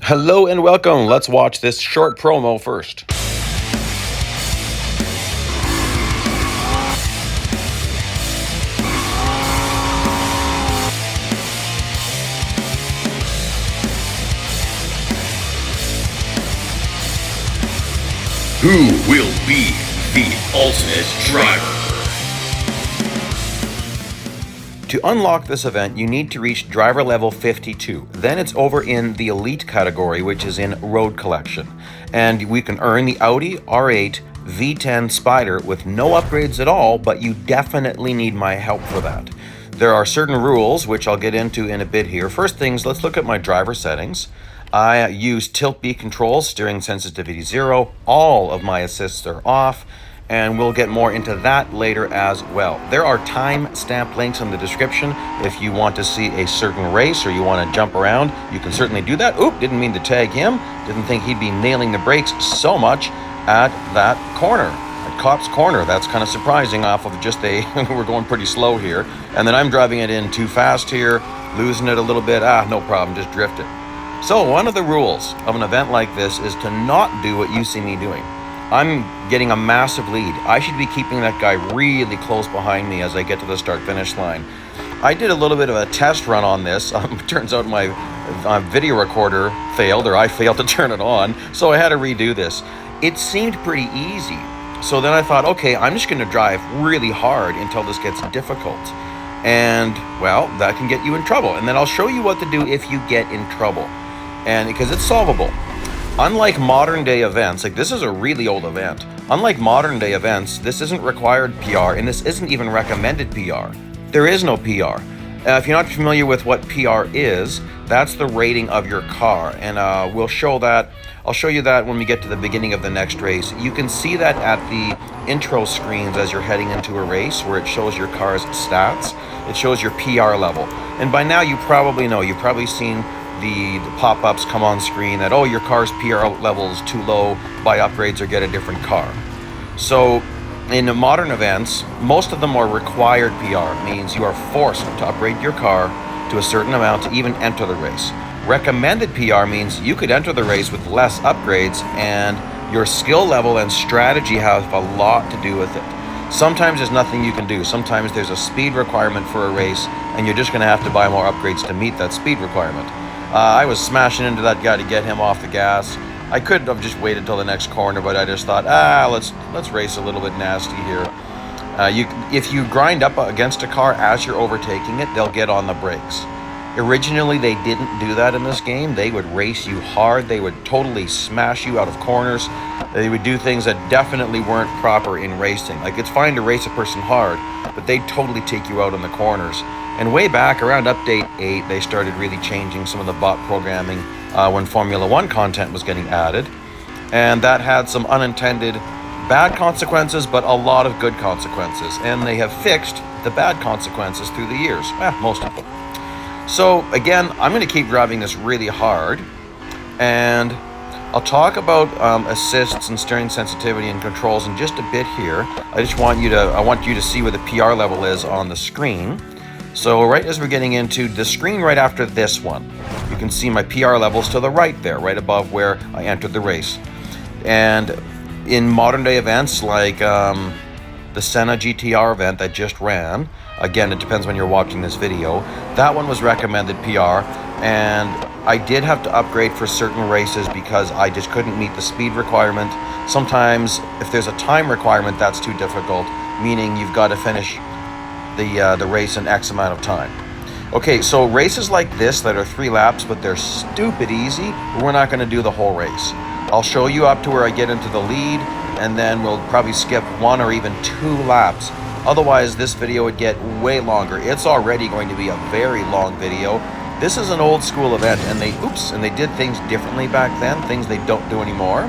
Hello and welcome. Let's watch this short promo first. Who will be the ultimate driver? To unlock this event, you need to reach driver level 52. Then it's over in the elite category, which is in road collection. And we can earn the Audi R8 V10 Spyder with no upgrades at all, but you definitely need my help for that. There are certain rules, which I'll get into in a bit here. First things, let's look at my driver settings. I use tilt B controls, steering sensitivity 0. All of my assists are off. And we'll get more into that later as well. There are time-stamp links in the description. If you want to see a certain race or you want to jump around, you can certainly do that. Oop, didn't mean to tag him. Didn't think he'd be nailing the brakes so much at that corner, at Cop's Corner. That's kind of surprising off of just we're going pretty slow here. And then I'm driving it in too fast here, losing it a little bit. No problem, just drift it. So one of the rules of an event like this is to not do what you see me doing. I'm getting a massive lead. I should be keeping that guy really close behind me as I get to the start-finish line. I did a little bit of a test run on this. Turns out my video recorder failed, or I failed to turn it on, so I had to redo this. It seemed pretty easy. So then I thought, okay, I'm just going to drive really hard until this gets difficult. And, well, that can get you in trouble. And then I'll show you what to do if you get in trouble. And because it's solvable. Unlike modern day events, like this is a really old event. Unlike modern day events, this isn't required PR and this isn't even recommended PR. There is no PR. If you're not familiar with what PR is, that's the rating of your car. And we'll show that. I'll show you that when we get to the beginning of the next race. You can see that at the intro screens as you're heading into a race where it shows your car's stats. It shows your PR level. And by now you probably know, you've probably seen the pop-ups come on screen that, oh, your car's PR level is too low, buy upgrades or get a different car. So in modern events, most of them are required PR, means you are forced to upgrade your car to a certain amount to even enter the race. Recommended PR means you could enter the race with less upgrades and your skill level and strategy have a lot to do with it. Sometimes there's nothing you can do. Sometimes there's a speed requirement for a race and you're just going to have to buy more upgrades to meet that speed requirement. I was smashing into that guy to get him off the gas. I could have just waited till the next corner, but I just thought, let's race a little bit nasty here. If you grind up against a car as you're overtaking it, they'll get on the brakes. Originally, they didn't do that in this game. They would race you hard. They would totally smash you out of corners. They would do things that definitely weren't proper in racing. Like, it's fine to race a person hard, but they'd totally take you out in the corners. And way back around update 8, they started really changing some of the bot programming when Formula 1 content was getting added. And that had some unintended bad consequences, but a lot of good consequences. And they have fixed the bad consequences through the years. Most of them. So again, I'm going to keep driving this really hard. And I'll talk about assists and steering sensitivity and controls in just a bit here. I want you to see where the PR level is on the screen. So right as we're getting into the screen right after this one, you can see my PR levels to the right there, right above where I entered the race. And in modern day events like the Senna GTR event that just ran, again, it depends when you're watching this video, that one was recommended PR, and I did have to upgrade for certain races because I just couldn't meet the speed requirement. Sometimes if there's a time requirement, that's too difficult, meaning you've got to finish the race in X amount of time. Okay, so races like this that are 3 laps, but they're stupid easy, we're not going to do the whole race. I'll show you up to where I get into the lead, and then we'll probably skip 1 or even 2 laps. Otherwise, this video would get way longer. It's already going to be a very long video. This is an old school event, and they did things differently back then, things they don't do anymore.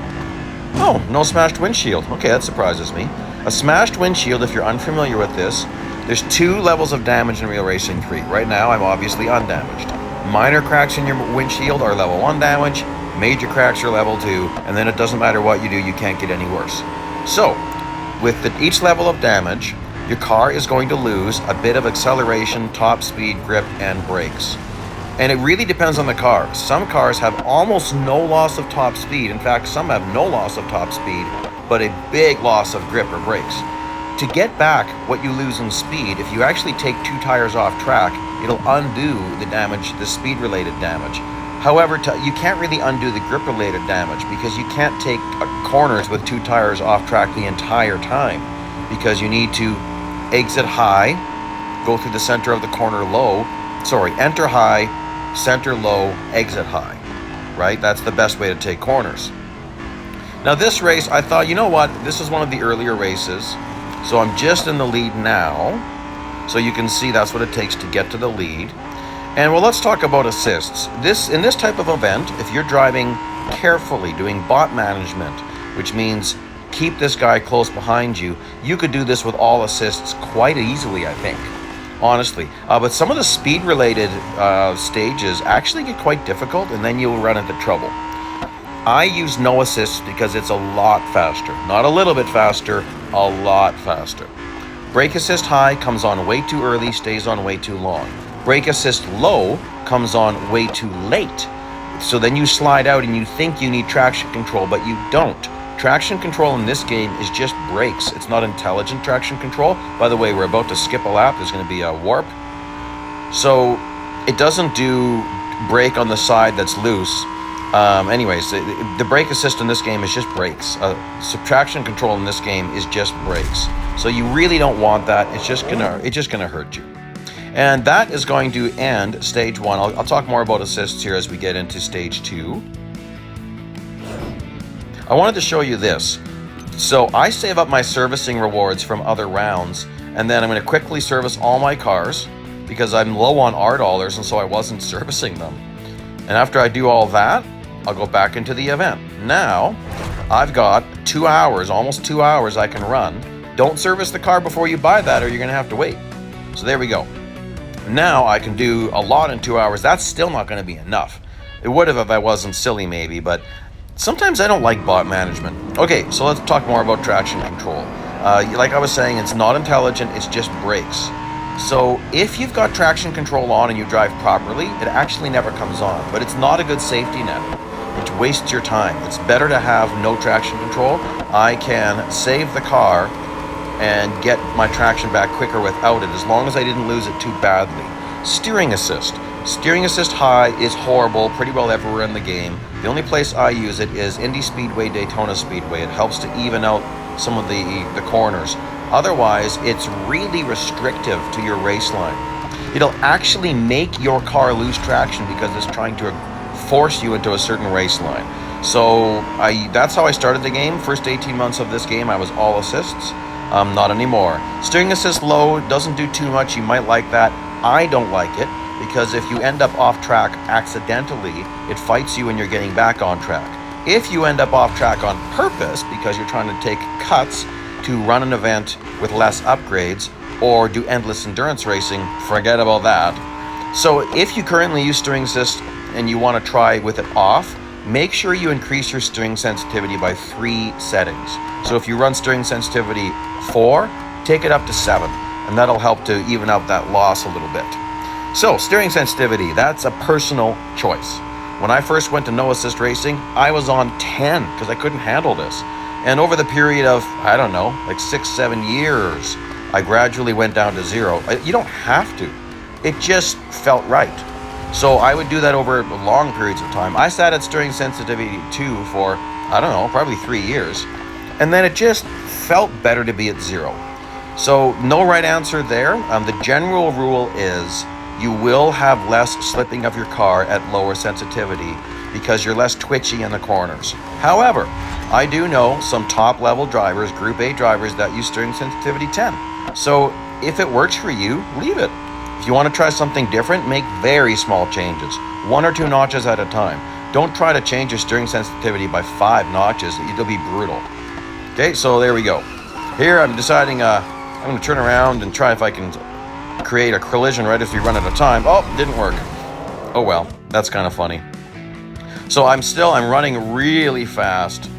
Oh, no smashed windshield. Okay, that surprises me. A smashed windshield, if you're unfamiliar with this, there's 2 levels of damage in Real Racing 3. Right now, I'm obviously undamaged. Minor cracks in your windshield are level 1 damage, major cracks are level 2, and then it doesn't matter what you do, you can't get any worse. So, with each level of damage, your car is going to lose a bit of acceleration, top speed, grip, and brakes. And it really depends on the car. Some cars have almost no loss of top speed. In fact, some have no loss of top speed, but a big loss of grip or brakes. To get back what you lose in speed, if you actually take 2 tires off track, it'll undo the damage, the speed-related damage. However, you can't really undo the grip-related damage because you can't take corners with 2 tires off track the entire time, because you need to exit high, go through the center of the corner low, enter high, center low, exit high, right? That's the best way to take corners. Now this race, I thought, you know what? This is one of the earlier races, so I'm just in the lead now. So you can see that's what it takes to get to the lead. And well, let's talk about assists. In this type of event, if you're driving carefully, doing bot management, which means keep this guy close behind you, you could do this with all assists quite easily, I think. Honestly, but some of the speed-related stages actually get quite difficult, and then you'll run into trouble. I use no assists because it's a lot faster. Not a little bit faster, a lot faster. Brake assist high comes on way too early, stays on way too long. Brake assist low comes on way too late. So then you slide out and you think you need traction control, but you don't. Traction control in this game is just brakes. It's not intelligent traction control. By the way, we're about to skip a lap. There's going to be a warp. So it doesn't do brake on the side that's loose. Anyways, the brake assist in this game is just brakes. Traction control in this game is just brakes. So you really don't want that. It's just gonna hurt you. And that is going to end stage 1. I'll talk more about assists here as we get into stage 2. I wanted to show you this. So I save up my servicing rewards from other rounds, and then I'm going to quickly service all my cars because I'm low on R dollars, and so I wasn't servicing them. And after I do all that, I'll go back into the event. Now, I've got 2 hours, almost 2 hours I can run. Don't service the car before you buy that or you're going to have to wait. So there we go. Now I can do a lot in 2 hours. That's still not going to be enough. It would have if I wasn't silly maybe, but sometimes I don't like bot management. Okay, so let's talk more about traction control. Like I was saying, it's not intelligent, it's just brakes. So if you've got traction control on and you drive properly, it actually never comes on. But it's not a good safety net. It wastes your time. It's better to have no traction control. I can save the car and get my traction back quicker without it, as long as I didn't lose it too badly. Steering assist. Steering assist high is horrible pretty well everywhere in the game. The only place I use it is Indy Speedway, Daytona Speedway. It helps to even out some of the corners. Otherwise, it's really restrictive to your race line. It'll actually make your car lose traction because it's trying to force you into a certain race line. So that's how I started the game. First 18 months of this game, I was all assists. Not anymore. Steering assist low doesn't do too much. You might like that. I don't like it because if you end up off track accidentally, it fights you when you're getting back on track. If you end up off track on purpose because you're trying to take cuts to run an event with less upgrades or do endless endurance racing, forget about that. So if you currently use steering assist and you want to try with it off, make sure you increase your steering sensitivity by 3 settings. So if you run steering sensitivity 4, take it up to 7, and that'll help to even out that loss a little bit. So steering sensitivity, that's a personal choice. When I first went to no assist racing, I was on 10 because I couldn't handle this. And over the period of, I don't know, like 6-7 years, I gradually went down to 0. You don't have to. It just felt right. So I would do that over long periods of time. I sat at steering sensitivity 2 for, I don't know, probably 3 years. And then it just felt better to be at 0. So no right answer there. The general rule is you will have less slipping of your car at lower sensitivity because you're less twitchy in the corners. However, I do know some top level drivers, Group A drivers, that use steering sensitivity 10. So if it works for you, leave it. If you want to try something different, make very small changes, 1 or 2 notches at a time. Don't try to change your steering sensitivity by 5 notches. It'll be brutal. Okay, so there we go. Here I'm deciding I'm going to turn around and try if I can create a collision right as we run out of time. Oh, didn't work. Oh well, that's kind of funny. So I'm running really fast.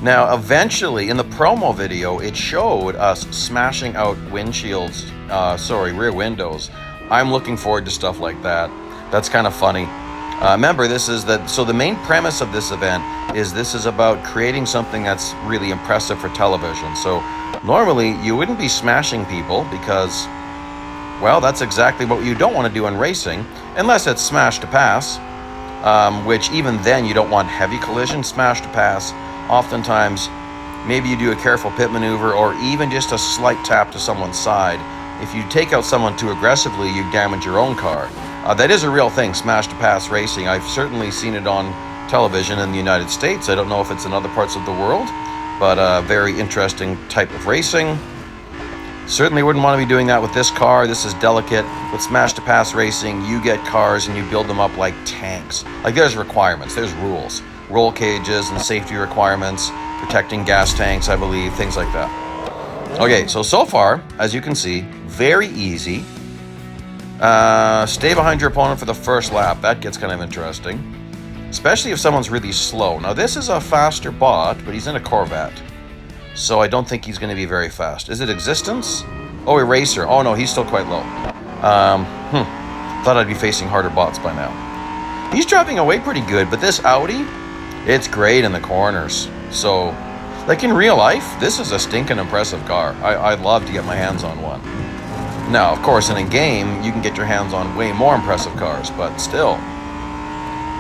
Now, eventually, in the promo video, it showed us smashing out windshields, rear windows I'm looking forward to stuff like that. That's kind of funny. Remember, so the main premise of this event is this is about creating something that's really impressive for television. So normally you wouldn't be smashing people because, well, that's exactly what you don't want to do in racing, unless it's smash to pass, which even then you don't want heavy collision. Smash to pass, oftentimes, maybe you do a careful pit maneuver or even just a slight tap to someone's side. If you take out someone too aggressively, you damage your own car. That is a real thing, smash to pass racing. I've certainly seen it on television in the United States. I don't know if it's in other parts of the world, but a very interesting type of racing. Certainly wouldn't want to be doing that with this car. This is delicate. With smash to pass racing, you get cars and you build them up like tanks. Like there's requirements, there's rules. Roll cages and safety requirements, protecting gas tanks, I believe, things like that. Okay, so far, as you can see, very easy. Stay behind your opponent for the first lap. That gets kind of interesting, especially if someone's really slow. Now, this is a faster bot, but he's in a Corvette, so I don't think he's going to be very fast. Is it Existence? Oh, Eraser. Oh, no, he's still quite low. Thought I'd be facing harder bots by now. He's driving away pretty good, but this Audi, it's great in the corners. So, like in real life, this is a stinking impressive car. I'd love to get my hands on one. Now, of course, in a game, you can get your hands on way more impressive cars, but still.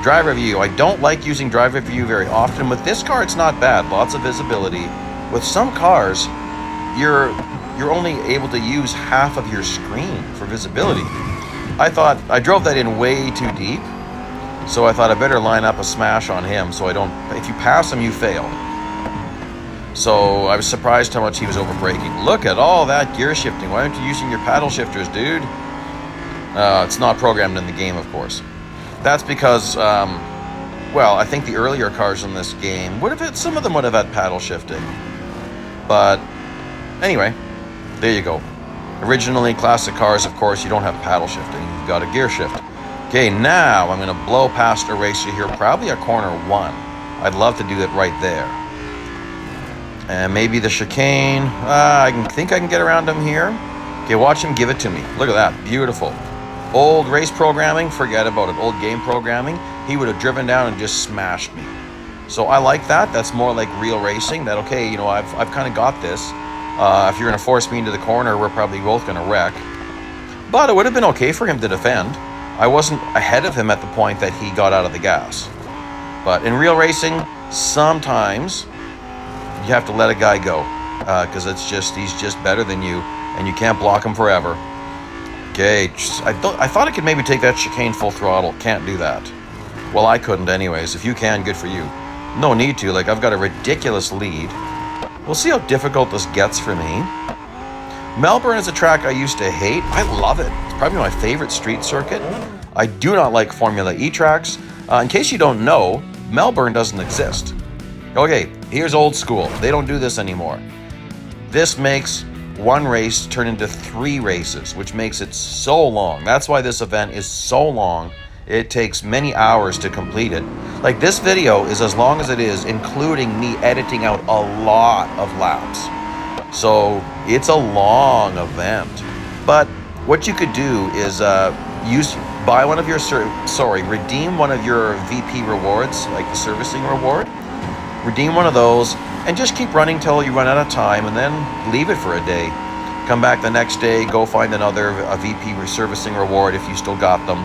Driver view. I don't like using driver view very often. With this car, it's not bad. Lots of visibility. With some cars, you're only able to use half of your screen for visibility. I drove that in way too deep, so I thought I better line up a smash on him so I don't, if you pass him, you fail. So I was surprised how much he was over-braking. Look at all that gear shifting. Why aren't you using your paddle shifters, dude? It's not programmed in the game, of course. That's because, well, I think the earlier cars in this game some of them would have had paddle shifting. But anyway, there you go. Originally, classic cars, of course, you don't have paddle shifting. You've got a gear shift. Okay, now I'm going to blow past Eraser here, probably at corner 1. I'd love to do it right there. And maybe the chicane. I think I can get around him here. Okay, watch him give it to me. Look at that. Beautiful. Old race programming, forget about it. Old game programming, he would have driven down and just smashed me. So I like that. That's more like real racing. That, okay, you know, I've kind of got this. If you're going to force me into the corner, we're probably both going to wreck. But it would have been okay for him to defend. I wasn't ahead of him at the point that he got out of the gas. But in real racing, sometimes you have to let a guy go because he's just better than you, and you can't block him forever. Okay, I thought I could maybe take that chicane full throttle. Can't do that. Well, I couldn't anyways. If you can, good for you. No need to. Like, I've got a ridiculous lead. We'll see how difficult this gets for me. Melbourne is a track I used to hate. I love it. It's probably my favorite street circuit. I do not like Formula E tracks. In case you don't know, Melbourne doesn't exist. Okay, here's old school. They don't do this anymore. This makes one race turn into 3 races, which makes it so long. That's why this event is so long. It takes many hours to complete it. Like, this video is as long as it is, including me editing out a lot of laps. So it's a long event. But what you could do is redeem one of your VP rewards, like the servicing reward. Redeem one of those and just keep running till you run out of time, and then leave it for a day. Come back the next day, go find another VP servicing reward if you still got them.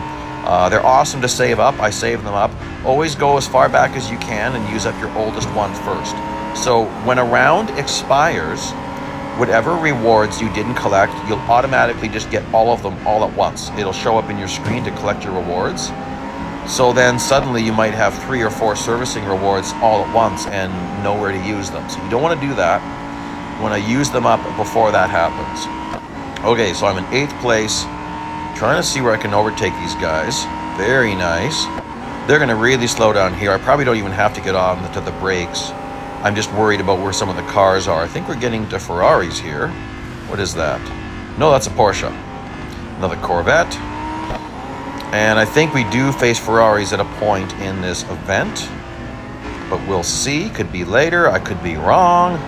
They're awesome to save up. I save them up. Always go as far back as you can and use up your oldest one first. So when a round expires, whatever rewards you didn't collect, you'll automatically just get all of them all at once. It'll show up in your screen to collect your rewards. So then suddenly you might have 3 or 4 servicing rewards all at once and nowhere to use them. So you don't want to do that. You want to use them up before that happens. Okay, so I'm in 8th place, trying to see where I can overtake these guys. Very nice. They're going to really slow down here. I probably don't even have to get on to the brakes. I'm just worried about where some of the cars are. I think we're getting to Ferraris here. What is that? No, that's a Porsche. Another Corvette. And I think we do face Ferraris at a point in this event. But we'll see. Could be later. I could be wrong.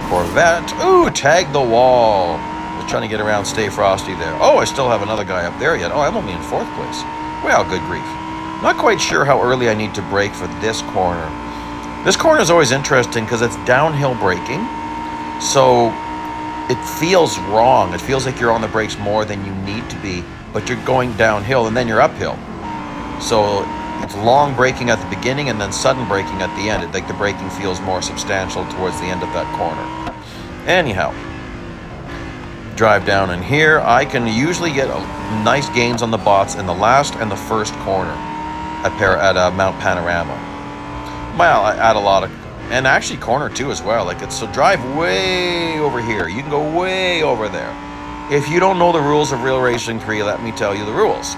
Corvette. Ooh, tag the wall. Just trying to get around Stay Frosty there. Oh, I still have another guy up there yet. Oh, I'm only in 4th place. Well, good grief. Not quite sure how early I need to brake for this corner. This corner is always interesting because it's downhill braking. So it feels wrong. It feels like you're on the brakes more than you need to be, but you're going downhill and then you're uphill. So it's long braking at the beginning and then sudden braking at the end. Like the braking feels more substantial towards the end of that corner. Anyhow, drive down in here. I can usually get nice gains on the bots in the last and the first corner at Mount Panorama. Well, I add a lot of, and actually corner 2 as well. Like it's, so drive way over here. You can go way over there. If you don't know the rules of Real Racing 3, let me tell you the rules.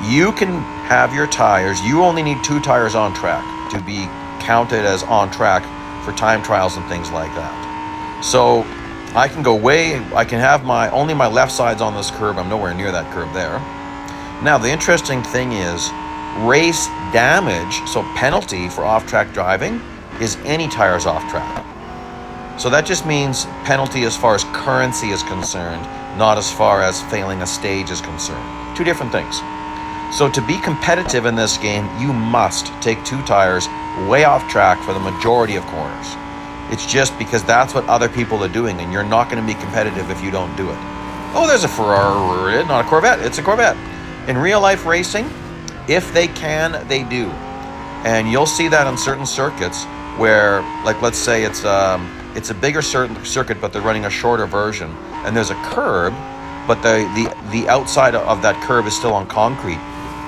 You can have your tires, you only need 2 tires on track to be counted as on track for time trials and things like that. So I can go I can have only my left side's on this curb. I'm nowhere near that curb there. Now the interesting thing is race damage, so penalty for off-track driving, is any tires off track. So that just means penalty as far as currency is concerned, not as far as failing a stage is concerned. 2 different things. So to be competitive in this game, you must take 2 tires way off track for the majority of corners. It's just because that's what other people are doing, and you're not going to be competitive if you don't do it. Oh, there's a Ferrari, not a Corvette, it's a Corvette. In real life racing, if they can, they do. And you'll see that on certain circuits where, like let's say it's a bigger circuit, but they're running a shorter version, and there's a curb, but the outside of that curb is still on concrete.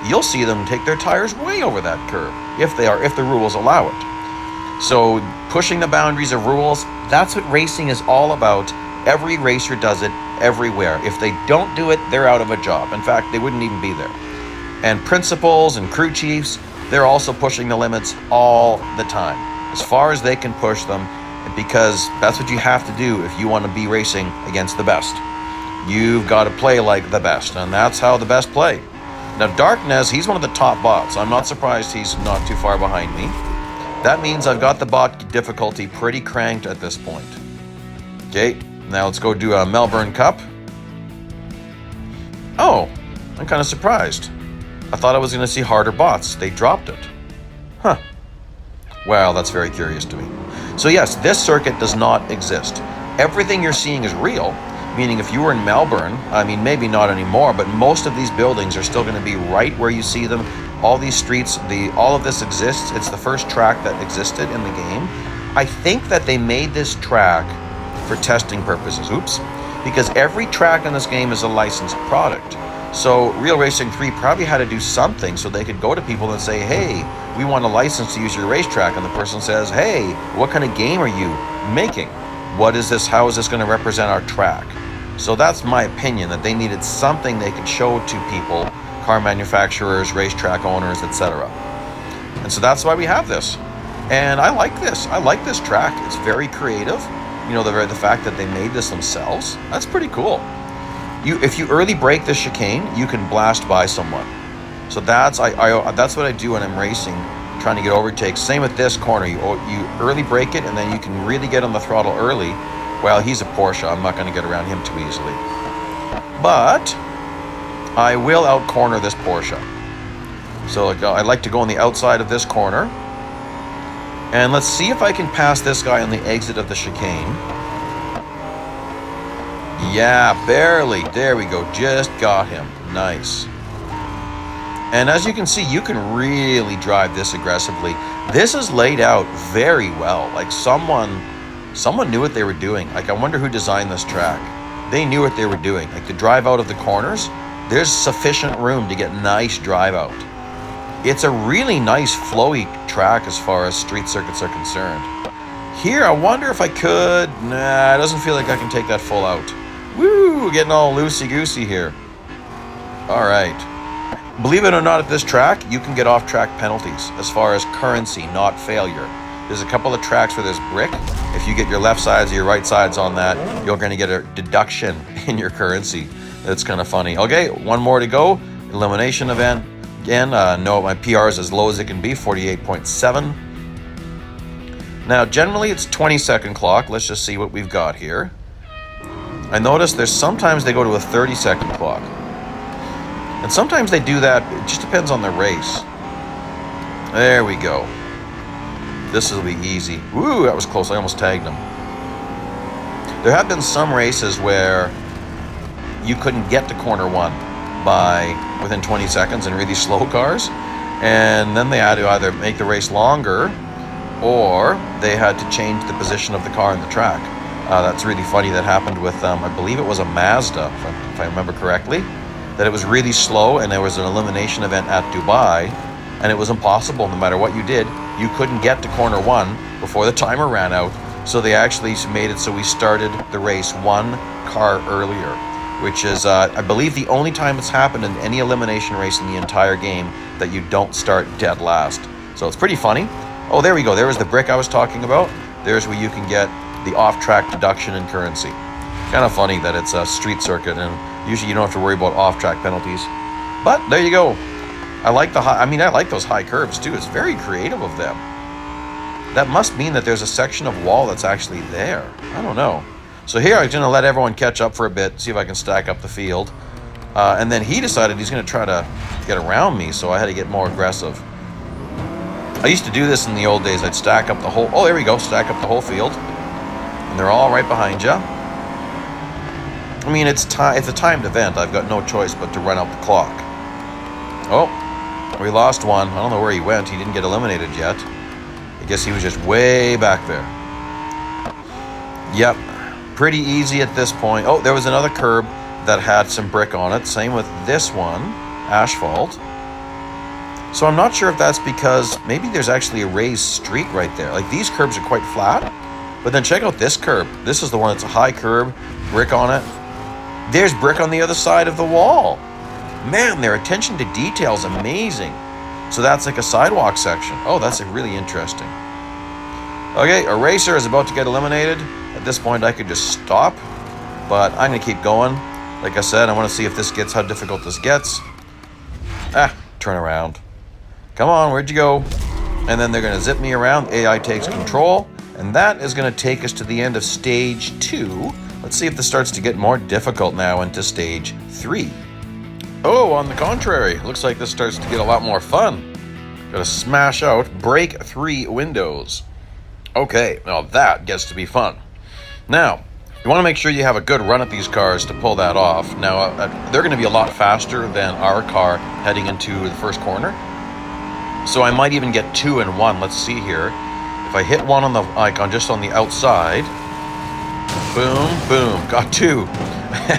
You'll see them take their tires way over that curb, if the rules allow it. So pushing the boundaries of rules, that's what racing is all about. Every racer does it everywhere. If they don't do it, they're out of a job. In fact, they wouldn't even be there. And principals and crew chiefs, they're also pushing the limits all the time, as far as they can push them, because that's what you have to do if you want to be racing against the best. You've got to play like the best, and that's how the best play. Now, Darkness, he's one of the top bots. I'm not surprised he's not too far behind me. That means I've got the bot difficulty pretty cranked at this point. Okay, now let's go do a Melbourne Cup. Oh, I'm kind of surprised. I thought I was going to see harder bots. They dropped it. Huh. Well, that's very curious to me. So yes, this circuit does not exist. Everything you're seeing is real, meaning if you were in Melbourne, I mean, maybe not anymore, but most of these buildings are still going to be right where you see them. All these streets, all of this exists. It's the first track that existed in the game. I think that they made this track for testing purposes. Oops. Because every track in this game is a licensed product. So Real Racing 3 probably had to do something so they could go to people and say, hey, we want a license to use your racetrack. And the person says, hey, what kind of game are you making? What is this? How is this going to represent our track? So that's my opinion, that they needed something they could show to people, car manufacturers, racetrack owners, etc. And so that's why we have this. And I like this. I like this track. It's very creative. You know, the fact that they made this themselves, that's pretty cool. If you early brake this chicane, you can blast by someone. So that's what I do when I'm racing, trying to get overtakes. Same with this corner. You early brake it, and then you can really get on the throttle early. Well, he's a Porsche. I'm not going to get around him too easily. But I will out-corner this Porsche. So I like to go on the outside of this corner. And let's see if I can pass this guy on the exit of the chicane. Yeah, barely. There we go. Just got him. Nice. And as you can see, you can really drive this aggressively. This is laid out very well. Like someone knew what they were doing. Like I wonder who designed this track. They knew what they were doing. Like the drive out of the corners, there's sufficient room to get nice drive out. It's a really nice flowy track as far as street circuits are concerned. Here, I wonder if I could. Nah, it doesn't feel like I can take that full out. Woo, getting all loosey-goosey here. All right. Believe it or not, at this track, you can get off-track penalties as far as currency, not failure. There's a couple of tracks where there's brick. If you get your left sides or your right sides on that, you're going to get a deduction in your currency. That's kind of funny. Okay, one more to go. Elimination event. Again, no, my PR is as low as it can be, 48.7. Now, generally, it's 20-second clock. Let's just see what we've got here. I noticed there's sometimes they go to a 30-second clock. And sometimes they do that, it just depends on the race. There we go. This will be easy. Woo, that was close, I almost tagged him. There have been some races where you couldn't get to corner 1 by within 20 seconds in really slow cars. And then they had to either make the race longer or they had to change the position of the car in the track. That's really funny. That happened with, I believe it was a Mazda, if I remember correctly. That it was really slow and there was an elimination event at Dubai and it was impossible. No matter what you did, you couldn't get to corner 1 before the timer ran out. So they actually made it so we started the race 1 car earlier, which is, I believe, the only time it's happened in any elimination race in the entire game that you don't start dead last. So it's pretty funny. Oh, there we go. There was the brick I was talking about. There's where you can get the off-track deduction in currency. Kind of funny that it's a street circuit and usually you don't have to worry about off-track penalties. But there you go. I like I like those high curves too. It's very creative of them. That must mean that there's a section of wall that's actually there. I don't know. So here I'm going to let everyone catch up for a bit, see if I can stack up the field. And then he decided he's going to try to get around me, so I had to get more aggressive. I used to do this in the old days. I'd stack up the whole... Oh, there we go. Stack up the whole field. And they're all right behind you. I mean, it's a timed event. I've got no choice but to run out the clock. Oh, we lost one. I don't know where he went. He didn't get eliminated yet. I guess he was just way back there. Yep. Pretty easy at this point. Oh, there was another curb that had some brick on it. Same with this one, asphalt. So I'm not sure if that's because maybe there's actually a raised street right there. Like these curbs are quite flat, but then check out this curb. This is the one that's a high curb, brick on it. There's brick on the other side of the wall. Man, their attention to detail is amazing. So that's like a sidewalk section. Oh, that's really interesting. Okay, a racer is about to get eliminated. At this point, I could just stop, but I'm gonna keep going. Like I said, I wanna see if this gets, how difficult this gets. Turn around. Come on, where'd you go? And then they're gonna zip me around. AI takes control, and that is gonna take us to the end of stage 2. Let's see if this starts to get more difficult now into stage 3. Oh, on the contrary, looks like this starts to get a lot more fun. Gotta smash out, break 3 windows. Okay, now that gets to be fun. Now, you want to make sure you have a good run at these cars to pull that off. Now, they're going to be a lot faster than our car heading into the first corner. So I might even get 2 in 1. Let's see here. If I hit one on the icon just on the outside, boom, boom, got 2.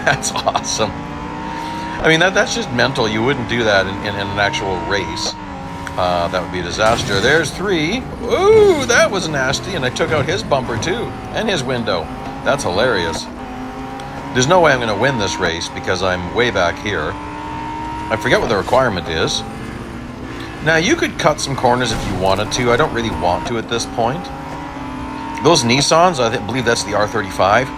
That's awesome. I mean, that's just mental. You wouldn't do that in an actual race. That would be a disaster. There's 3. Ooh, that was nasty. And I took out his bumper too, and his window. That's hilarious. There's no way I'm going to win this race because I'm way back here. I forget what the requirement is. Now, you could cut some corners if you wanted to. I don't really want to at this point. Those Nissans, I believe that's the R35,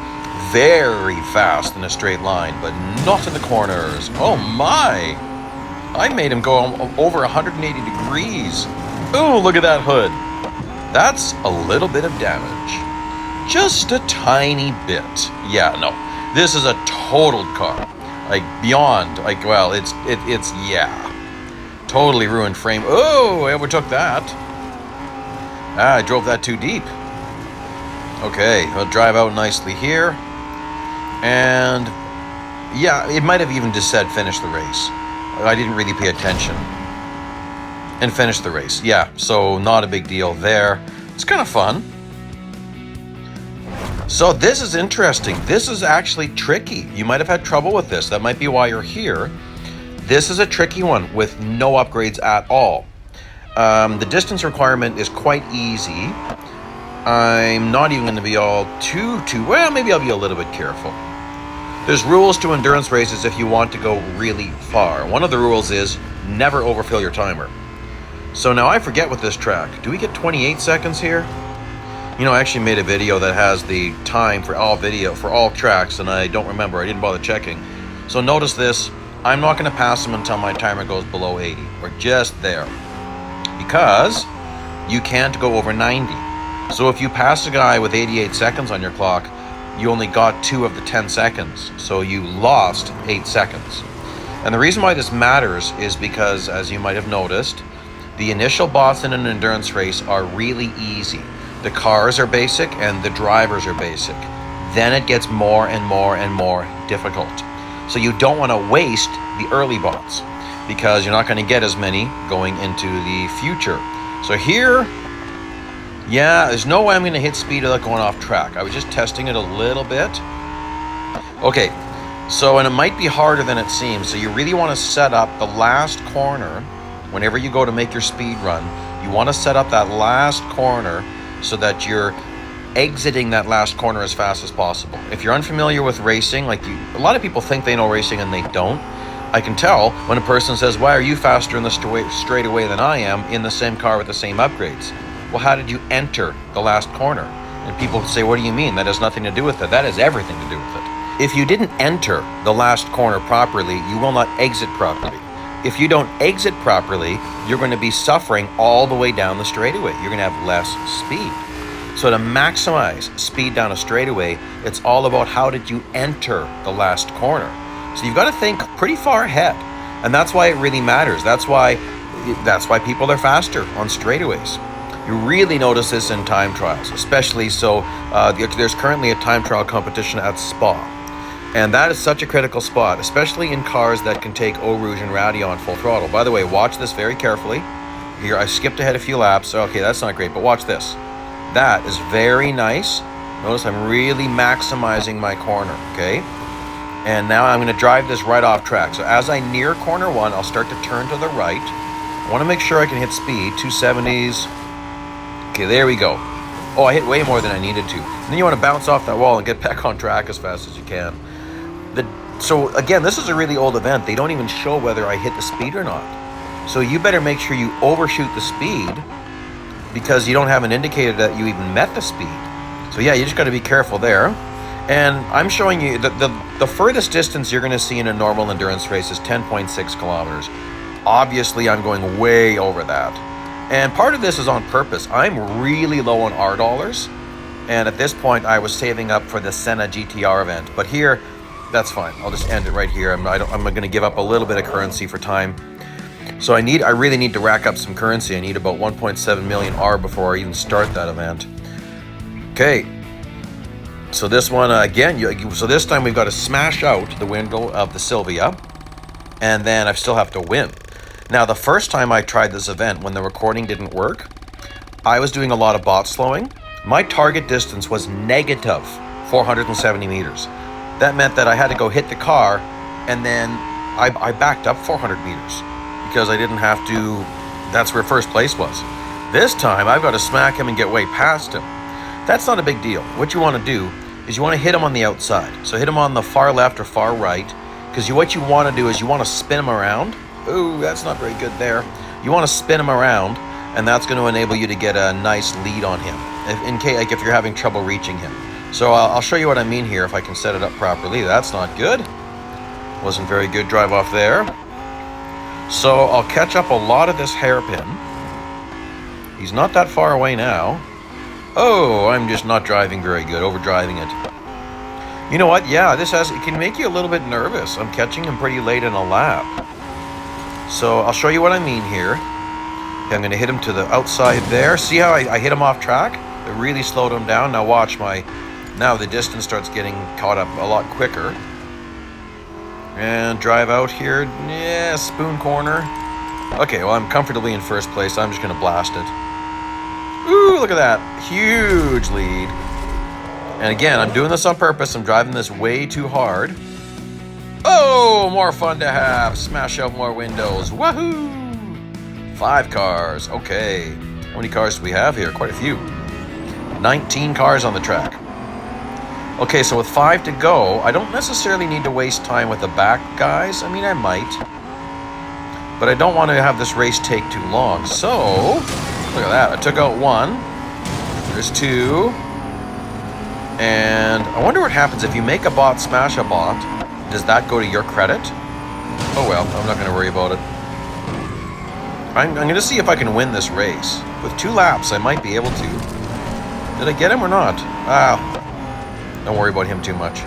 very fast in a straight line, but not in the corners. Oh my! I made him go over 180 degrees. Ooh, look at that hood. That's a little bit of damage. Just a tiny bit. Yeah, no. This is a totaled car. Like, beyond. Like, well, it's yeah. Totally ruined frame. Oh, I overtook that. I drove that too deep. Okay, I'll drive out nicely here. And, yeah, it might have even just said finish the race. I didn't really pay attention. And finish the race. Yeah, so not a big deal there. It's kind of fun. So this is interesting. This is actually tricky. You might have had trouble with this. That might be why you're here. This is a tricky one with no upgrades at all. The distance requirement is quite easy. I'm not even going to be all too, well, maybe I'll be a little bit careful. There's rules to endurance races if you want to go really far. One of the rules is never overfill your timer. So now I forget with this track. Do we get 28 seconds here? You know, I actually made a video that has the time for all tracks, and I don't remember. I didn't bother checking. So notice this. I'm not going to pass them until my timer goes below 80. We're just there. Because you can't go over 90. So if you pass a guy with 88 seconds on your clock, you only got 2 of the 10 seconds. So you lost 8 seconds. And the reason why this matters is because, as you might have noticed, the initial bots in an endurance race are really easy. The cars are basic and the drivers are basic. Then it gets more and more and more difficult. So you don't want to waste the early bots because you're not going to get as many going into the future. So here, yeah, there's no way I'm going to hit speed without going off track. I was just testing it a little bit. Okay, so, and it might be harder than it seems. So you really want to set up the last corner. Whenever you go to make your speed run, you want to set up that last corner so that you're exiting that last corner as fast as possible. If you're unfamiliar with racing, a lot of people think they know racing and they don't. I can tell when a person says, why are you faster in the straightaway than I am in the same car with the same upgrades? Well, how did you enter the last corner? And people say, what do you mean? That has nothing to do with it. That has everything to do with it. If you didn't enter the last corner properly, you will not exit properly. If you don't exit properly, you're going to be suffering all the way down the straightaway. You're going to have less speed. So to maximize speed down a straightaway, it's all about how did you enter the last corner. So you've got to think pretty far ahead. And that's why it really matters. That's why people are faster on straightaways. You really notice this in time trials, especially so there's currently a time trial competition at Spa. And that is such a critical spot, especially in cars that can take Eau Rouge and Rowdy on full throttle. By the way, watch this very carefully. Here, I skipped ahead a few laps. Okay, that's not great, but watch this. That is very nice. Notice I'm really maximizing my corner, okay? And now I'm going to drive this right off track. So as I near corner 1, I'll start to turn to the right. I want to make sure I can hit speed, 270s. Okay, there we go. Oh, I hit way more than I needed to. And then you want to bounce off that wall and get back on track as fast as you can. So again, this is a really old event. They don't even show whether I hit the speed or not. So you better make sure you overshoot the speed because you don't have an indicator that you even met the speed. So yeah, you just got to be careful there. And I'm showing you the furthest distance you're going to see in a normal endurance race is 10.6 kilometers. Obviously, I'm going way over that. And part of this is on purpose. I'm really low on R dollars. And at this point, I was saving up for the Senna GTR event. But here, that's fine. I'll just end it right here. I'm going to give up a little bit of currency for time. So I really need to rack up some currency. I need about 1.7 million R before I even start that event. Okay. So this one, so this time we've got to smash out the window of the Silvia. And then I still have to win. Now, the first time I tried this event, when the recording didn't work, I was doing a lot of bot slowing. My target distance was negative 470 meters. That meant that I had to go hit the car, and then I backed up 400 meters because I didn't have to. That's where first place was. This time, I've got to smack him and get way past him. That's not a big deal. What you want to do is you want to hit him on the outside. So hit him on the far left or far right, because what you want to do is you want to spin him around. Ooh, that's not very good there. You want to spin him around, and that's going to enable you to get a nice lead on him, if you're having trouble reaching him. So I'll show you what I mean here if I can set it up properly. That's not good. Wasn't very good drive off there. So I'll catch up a lot of this hairpin. He's not that far away now. Oh, I'm just not driving very good, overdriving it. You know what? Yeah, it can make you a little bit nervous. I'm catching him pretty late in a lap. So I'll show you what I mean here. Okay, I'm going to hit him to the outside there. See how I hit him off track? It really slowed him down. Now watch now the distance starts getting caught up a lot quicker. And drive out here. Yeah, spoon corner. Okay, well, I'm comfortably in first place. I'm just going to blast it. Ooh, look at that. Huge lead. And again, I'm doing this on purpose. I'm driving this way too hard. Oh, more fun to have. Smash out more windows. Woohoo! 5 cars. Okay. How many cars do we have here? Quite a few. 19 cars on the track. Okay, so with 5 to go, I don't necessarily need to waste time with the back guys. I mean, I might. But I don't want to have this race take too long. So, look at that. I took out 1. There's 2. And I wonder what happens if you make a bot smash a bot. Does that go to your credit? Oh well, I'm not going to worry about it. I'm going to see if I can win this race. With 2 laps, I might be able to. Did I get him or not? Ah. Don't worry about him too much.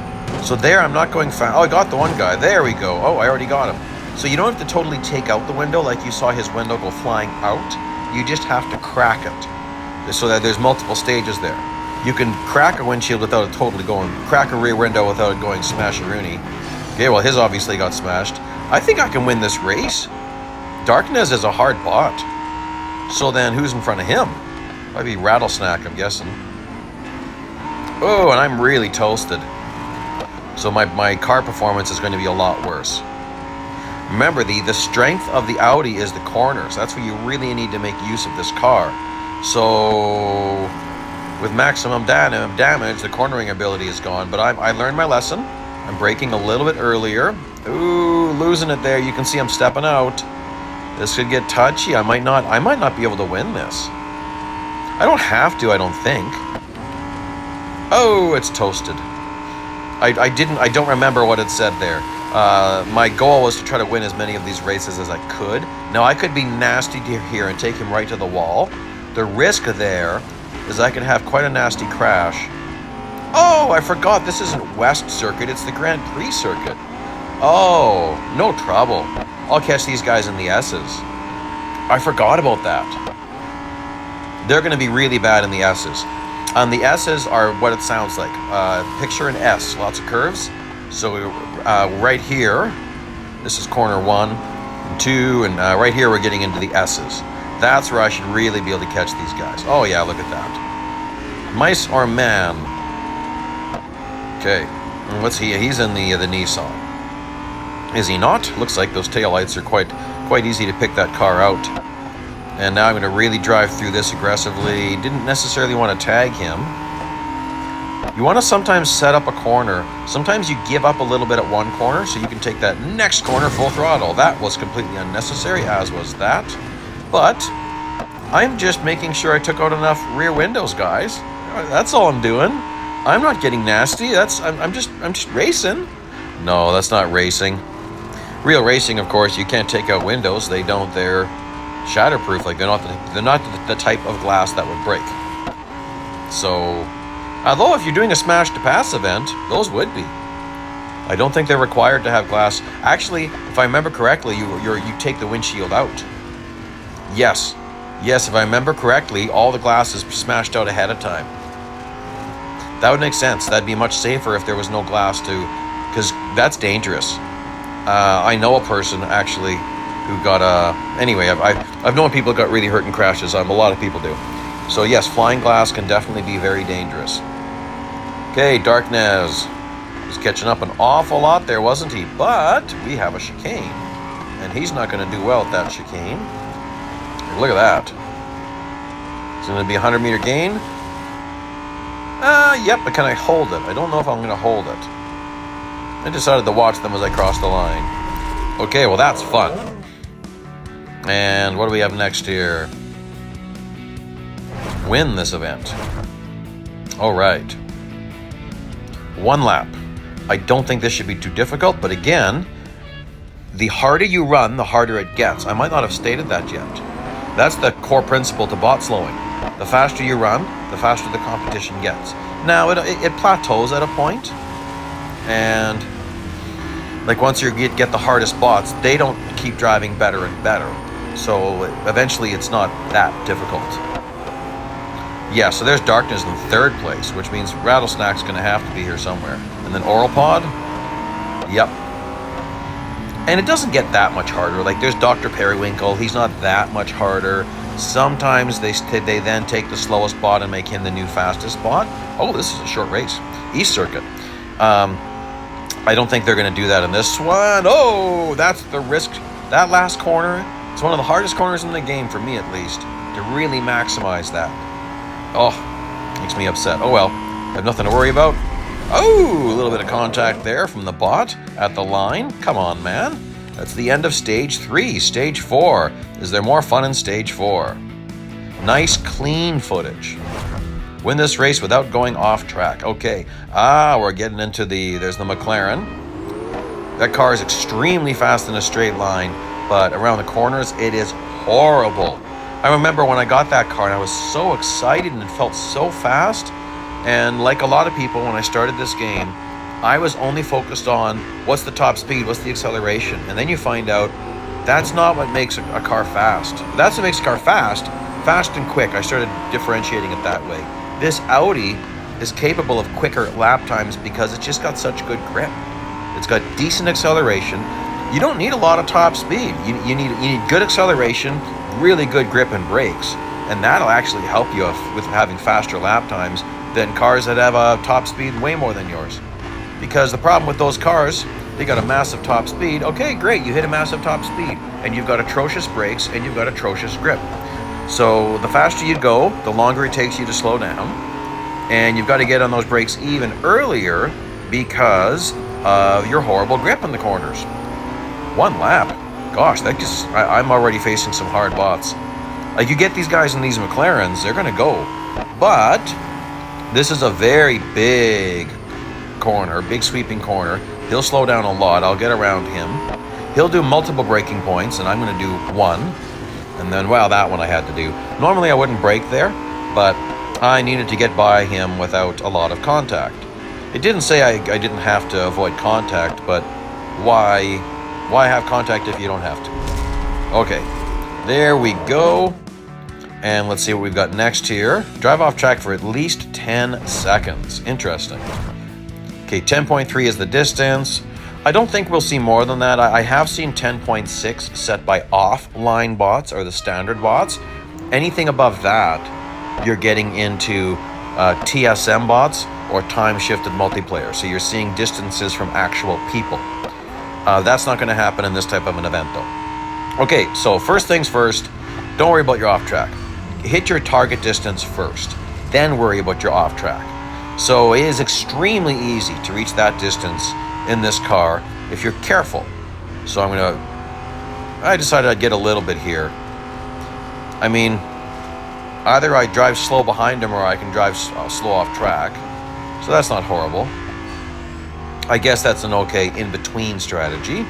So there, I'm not going fast. Oh, I got the one guy. There we go. Oh, I already got him. So you don't have to totally take out the window like you saw his window go flying out. You just have to crack it. So that there's multiple stages there. You can crack a windshield without it totally going, crack a rear window without it going smash-a-rooney. Okay, well, his obviously got smashed. I think I can win this race. Darkness is a hard bot. So then who's in front of him? Might be Rattlesnake, I'm guessing. Oh, and I'm really toasted. So my car performance is going to be a lot worse. Remember, the strength of the Audi is the corners. That's where you really need to make use of this car. So with maximum damage, the cornering ability is gone. But I learned my lesson. I'm braking a little bit earlier. Ooh, losing it there. You can see I'm stepping out. This could get touchy. I might not be able to win this. I don't have to, I don't think. Oh, it's toasted. I don't remember what it said there. My goal was to try to win as many of these races as I could. Now, I could be nasty here and take him right to the wall. The risk there is I could have quite a nasty crash. Oh, I forgot, this isn't West Circuit, it's the Grand Prix Circuit. Oh, no trouble. I'll catch these guys in the S's. I forgot about that. They're going to be really bad in the S's. The S's are what it sounds like. Picture an S, lots of curves. So right here, this is corner 1 and 2, and right here we're getting into the S's. That's where I should really be able to catch these guys. Oh yeah, look at that. Mice or man? Okay, what's he? He's in the Nissan. Is he not? Looks like those taillights are quite easy to pick that car out. And now I'm going to really drive through this aggressively. Didn't necessarily want to tag him. You want to sometimes set up a corner. Sometimes you give up a little bit at one corner so you can take that next corner full throttle. That was completely unnecessary, as was that. But I'm just making sure I took out enough rear windows, guys. That's all I'm doing. I'm not getting nasty. I'm just racing. No, that's not racing. Real racing, of course, you can't take out windows. They're shatterproof. Like they're not the type of glass that would break. So, although if you're doing a smash to pass event, those would be. I don't think they're required to have glass. Actually, if I remember correctly, you take the windshield out. Yes, if I remember correctly, all the glass is smashed out ahead of time. That would make sense. That'd be much safer if there was no glass because that's dangerous. I know a person actually who got anyway, I've known people who got really hurt in crashes. A lot of people do. So yes, flying glass can definitely be very dangerous. Okay, Darkness was catching up an awful lot there, wasn't he? But we have a chicane, and he's not going to do well at that chicane. Look at that. It's going to be a 100-meter gain. Yep, but can I hold it? I don't know if I'm going to hold it. I decided to watch them as I crossed the line. Okay, well that's fun. And what do we have next here? Win this event. All right. 1 lap. I don't think this should be too difficult, but again, the harder you run, the harder it gets. I might not have stated that yet. That's the core principle to bot slowing. The faster you run, the faster the competition gets. Now, it plateaus at a point, and like once you get the hardest bots, they don't keep driving better and better. So eventually it's not that difficult. Yeah, so there's Darkness in 3rd place, which means Rattlesnake's going to have to be here somewhere. And then Oral Pod? Yep. And it doesn't get that much harder. Like there's Dr. Periwinkle, he's not that much harder. Sometimes they then take the slowest bot and make him the new fastest bot. Oh, this is a short race. East Circuit. I don't think they're going to do that in this one. Oh, that's the risk. That last corner, it's one of the hardest corners in the game, for me at least, to really maximize that. Oh, makes me upset. Oh well, I have nothing to worry about. Oh, a little bit of contact there from the bot at the line. Come on, man. That's the end of stage 3. Stage 4. Is there more fun in stage 4? Nice, clean footage. Win this race without going off track. Okay. We're getting into there's the McLaren. That car is extremely fast in a straight line, but around the corners, it is horrible. I remember when I got that car and I was so excited and it felt so fast. And like a lot of people, when I started this game, I was only focused on what's the top speed, what's the acceleration. And then you find out that's not what makes a car fast. That's what makes a car fast and quick. I started differentiating it that way. This Audi is capable of quicker lap times because it's just got such good grip. It's got decent acceleration. You don't need a lot of top speed. You need good acceleration, really good grip and brakes, and that'll actually help you with having faster lap times than cars that have a top speed way more than yours. Because the problem with those cars, they got a massive top speed. Okay, great, you hit a massive top speed, and you've got atrocious brakes and you've got atrocious grip. So the faster you go, the longer it takes you to slow down, and you've got to get on those brakes even earlier because of your horrible grip in the corners. 1 lap. Gosh, I'm already facing some hard bots. Like, you get these guys in these McLarens, they're gonna go. But this is a very big corner, big sweeping corner. He'll slow down a lot. I'll get around him. He'll do multiple braking points, and I'm gonna do 1. And then, well, that one I had to do. Normally I wouldn't brake there, but I needed to get by him without a lot of contact. It didn't say I didn't have to avoid contact, but why have contact if you don't have to? Okay, there we go. And let's see what we've got next here. Drive off track for at least 10 seconds. Interesting. Okay, 10.3 is the distance. I don't think we'll see more than that. I have seen 10.6 set by offline bots or the standard bots. Anything above that, you're getting into TSM bots or time-shifted multiplayer. So you're seeing distances from actual people. That's not going to happen in this type of an event, though. Okay, so first things first, don't worry about your off-track. Hit your target distance first, then worry about your off-track. So it is extremely easy to reach that distance in this car if you're careful. So I decided I'd get a little bit here. I mean, either I drive slow behind him or I can drive slow off track. So that's not horrible. I guess that's an okay in-between strategy.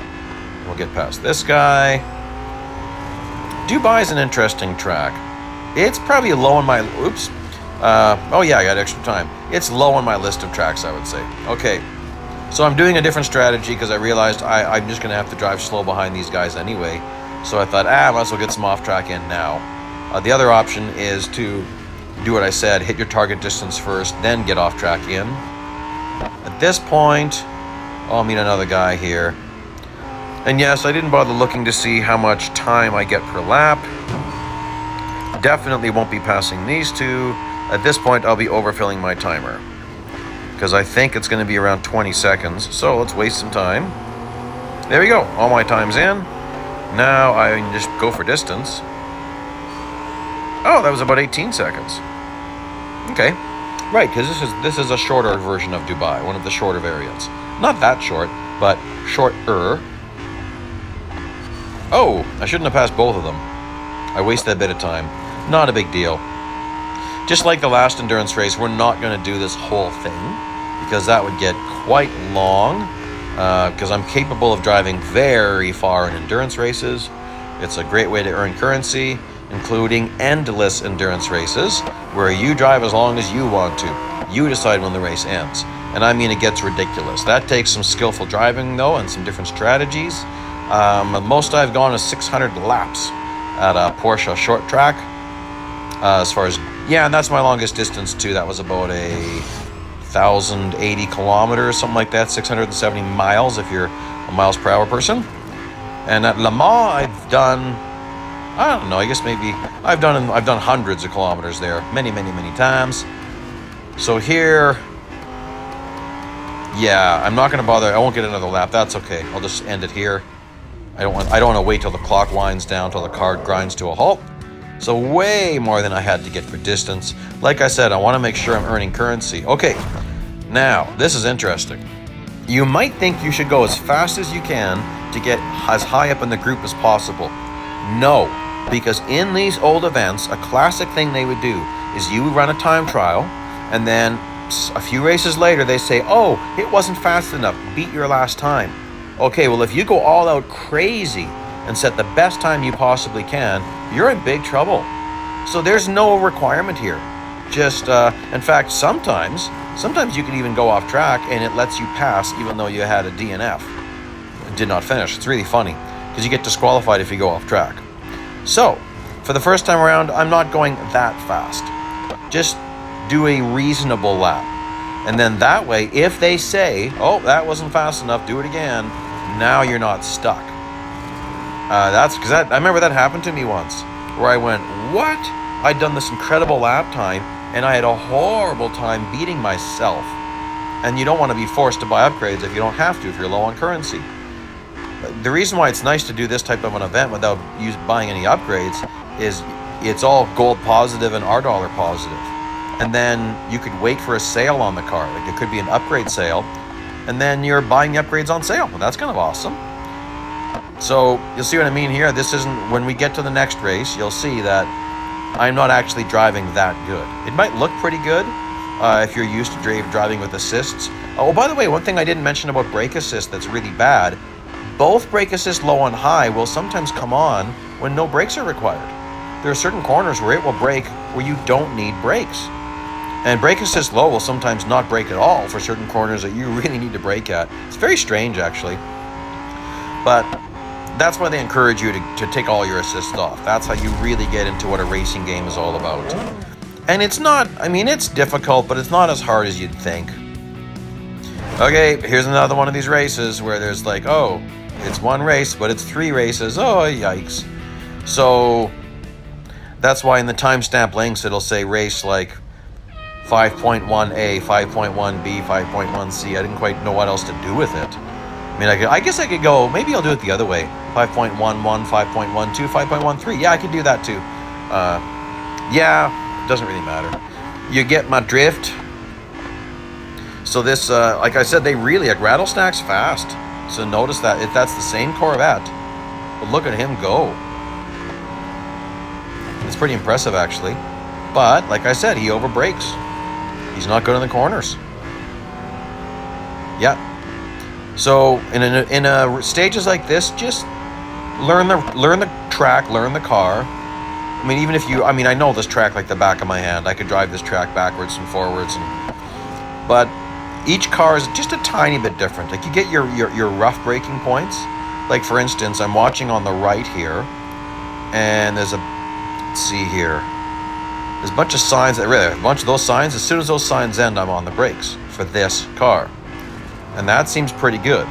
We'll get past this guy. Dubai is an interesting track. It's probably low on my... Oops. Oh yeah, I got extra time. It's low on my list of tracks, I would say. Okay. So I'm doing a different strategy because I realized I'm just going to have to drive slow behind these guys anyway. So I thought, might as well get some off-track in now. The other option is to do what I said, hit your target distance first, then get off-track in. At this point, I'll meet another guy here. And yes, I didn't bother looking to see how much time I get per lap. Definitely won't be passing these two. At this point, I'll be overfilling my timer, because I think it's going to be around 20 seconds. So let's waste some time. There we go. All my time's in. Now I can just go for distance. Oh, that was about 18 seconds. Okay. Right, because this is a shorter version of Dubai, one of the shorter variants. Not that short, but shorter. Oh, I shouldn't have passed both of them. I wasted a bit of time. Not a big deal. Just like the last endurance race, we're not going to do this whole thing because that would get quite long, because I'm capable of driving very far in endurance races. It's a great way to earn currency, including endless endurance races where you drive as long as you want to. You decide when the race ends. And I mean, it gets ridiculous. That takes some skillful driving, though, and some different strategies. Most I've gone is 600 laps at a Porsche short track. As far as, yeah, and that's my longest distance too. That was about 1,080 kilometers, something like that, 670 miles if you're a miles per hour person. And at Le Mans, I've done, I don't know, I guess maybe I've done hundreds of kilometers there, many times. So here, yeah, I'm not going to bother. I won't get another lap. That's okay. I'll just end it here. I don't want to wait till the clock winds down, till the car grinds to a halt. So way more than I had to get for distance. Like I said, I want to make sure I'm earning currency. Okay, now, this is interesting. You might think you should go as fast as you can to get as high up in the group as possible. No, because in these old events, a classic thing they would do is you run a time trial, and then a few races later they say, oh, it wasn't fast enough, beat your last time. Okay, well, if you go all out crazy and set the best time you possibly can, you're in big trouble. So there's no requirement here. Just, in fact, sometimes you can even go off track and it lets you pass even though you had a DNF. Did not finish. It's really funny because you get disqualified if you go off track. So, for the first time around, I'm not going that fast. Just do a reasonable lap. And then that way, if they say, oh, that wasn't fast enough, do it again, now you're not stuck. That's because I remember that happened to me once where I went, what? I'd done this incredible lap time and I had a horrible time beating myself. And you don't want to be forced to buy upgrades if you don't have to, if you're low on currency. The reason why it's nice to do this type of an event without buying any upgrades is it's all gold positive and R dollar positive. And then you could wait for a sale on the car. Like it could be an upgrade sale, and then you're buying the upgrades on sale. Well, that's kind of awesome. So you'll see what I mean here. This isn't, when we get to the next race, you'll see that I'm not actually driving that good. It might look pretty good if you're used to driving with assists. Oh, by the way, one thing I didn't mention about brake assist that's really bad, both brake assist low and high will sometimes come on when no brakes are required. There are certain corners where it will brake where you don't need brakes. And brake assist low will sometimes not brake at all for certain corners that you really need to brake at. It's very strange, actually. But that's why they encourage you to take all your assists off. That's how you really get into what a racing game is all about. And it's not, I mean, it's difficult, but it's not as hard as you'd think. Okay, here's another one of these races where there's like, oh, it's one race, but it's 3 races. Oh, yikes. So that's why in the timestamp links, it'll say race like 5.1A, 5.1B, 5.1C. I didn't quite know what else to do with it. I mean, I guess I could go, maybe I'll do it the other way. 5.11, 5.12, 5.13. Yeah, I could do that too. Yeah, it doesn't really matter. You get my drift. So this, like I said, they really, like Rattlesnack's fast. So notice that if that's the same Corvette, but look at him go. It's pretty impressive, actually. But, like I said, he overbrakes. He's not good in the corners. Yeah. So, in stages like this, just learn the track, learn the car. I mean, even if you, I mean, I know this track like the back of my hand. I could drive this track backwards and forwards, but each car is just a tiny bit different. Like you get your rough braking points. Like for instance, I'm watching on the right here, and there's a, let's see here. There's a bunch of signs, a bunch of those signs. As soon as those signs end, I'm on the brakes for this car. And that seems pretty good.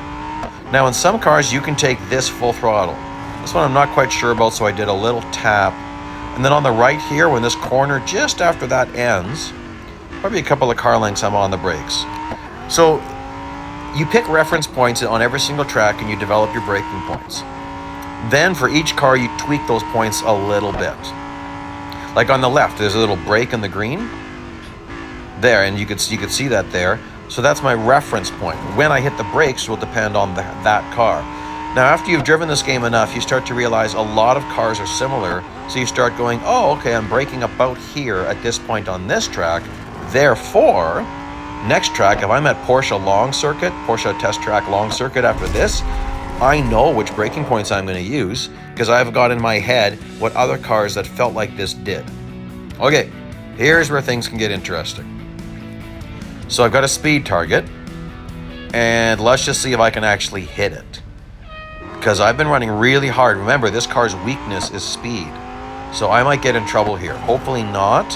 Now in some cars, you can take this full throttle. This one I'm not quite sure about, so I did a little tap. And then on the right here, when this corner just after that ends, probably a couple of car lengths, I'm on the brakes. So you pick reference points on every single track and you develop your braking points. Then for each car, you tweak those points a little bit. Like on the left, there's a little break in the green there, and you could see that there. So that's my reference point. When I hit the brakes will depend on that car. Now, after you've driven this game enough, you start to realize a lot of cars are similar. So you start going, oh, okay, I'm braking about here at this point on this track. Therefore, next track, if I'm at Porsche Long Circuit, Porsche Test Track Long Circuit after this, I know which braking points I'm going to use because I've got in my head what other cars that felt like this did. Okay, here's where things can get interesting. So I've got a speed target, and let's just see if I can actually hit it. Because I've been running really hard. Remember, this car's weakness is speed. So I might get in trouble here. Hopefully not.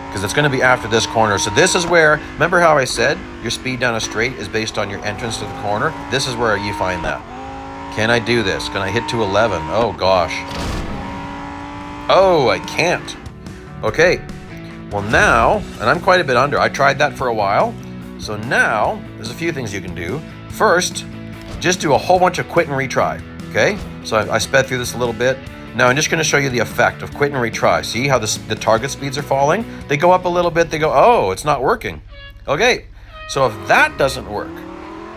Because it's going to be after this corner. So this is where, remember how I said your speed down a straight is based on your entrance to the corner? This is where you find that. Can I do this? Can I hit 211? Oh gosh. Oh, I can't. Okay. Well now, and I'm quite a bit under. I tried that for a while. So now, there's a few things you can do. First, just do a whole bunch of quit and retry. Okay? So I sped through this a little bit. Now I'm just going to show you the effect of quit and retry. See how the target speeds are falling? They go up a little bit, they go, oh, it's not working. Okay, so if that doesn't work,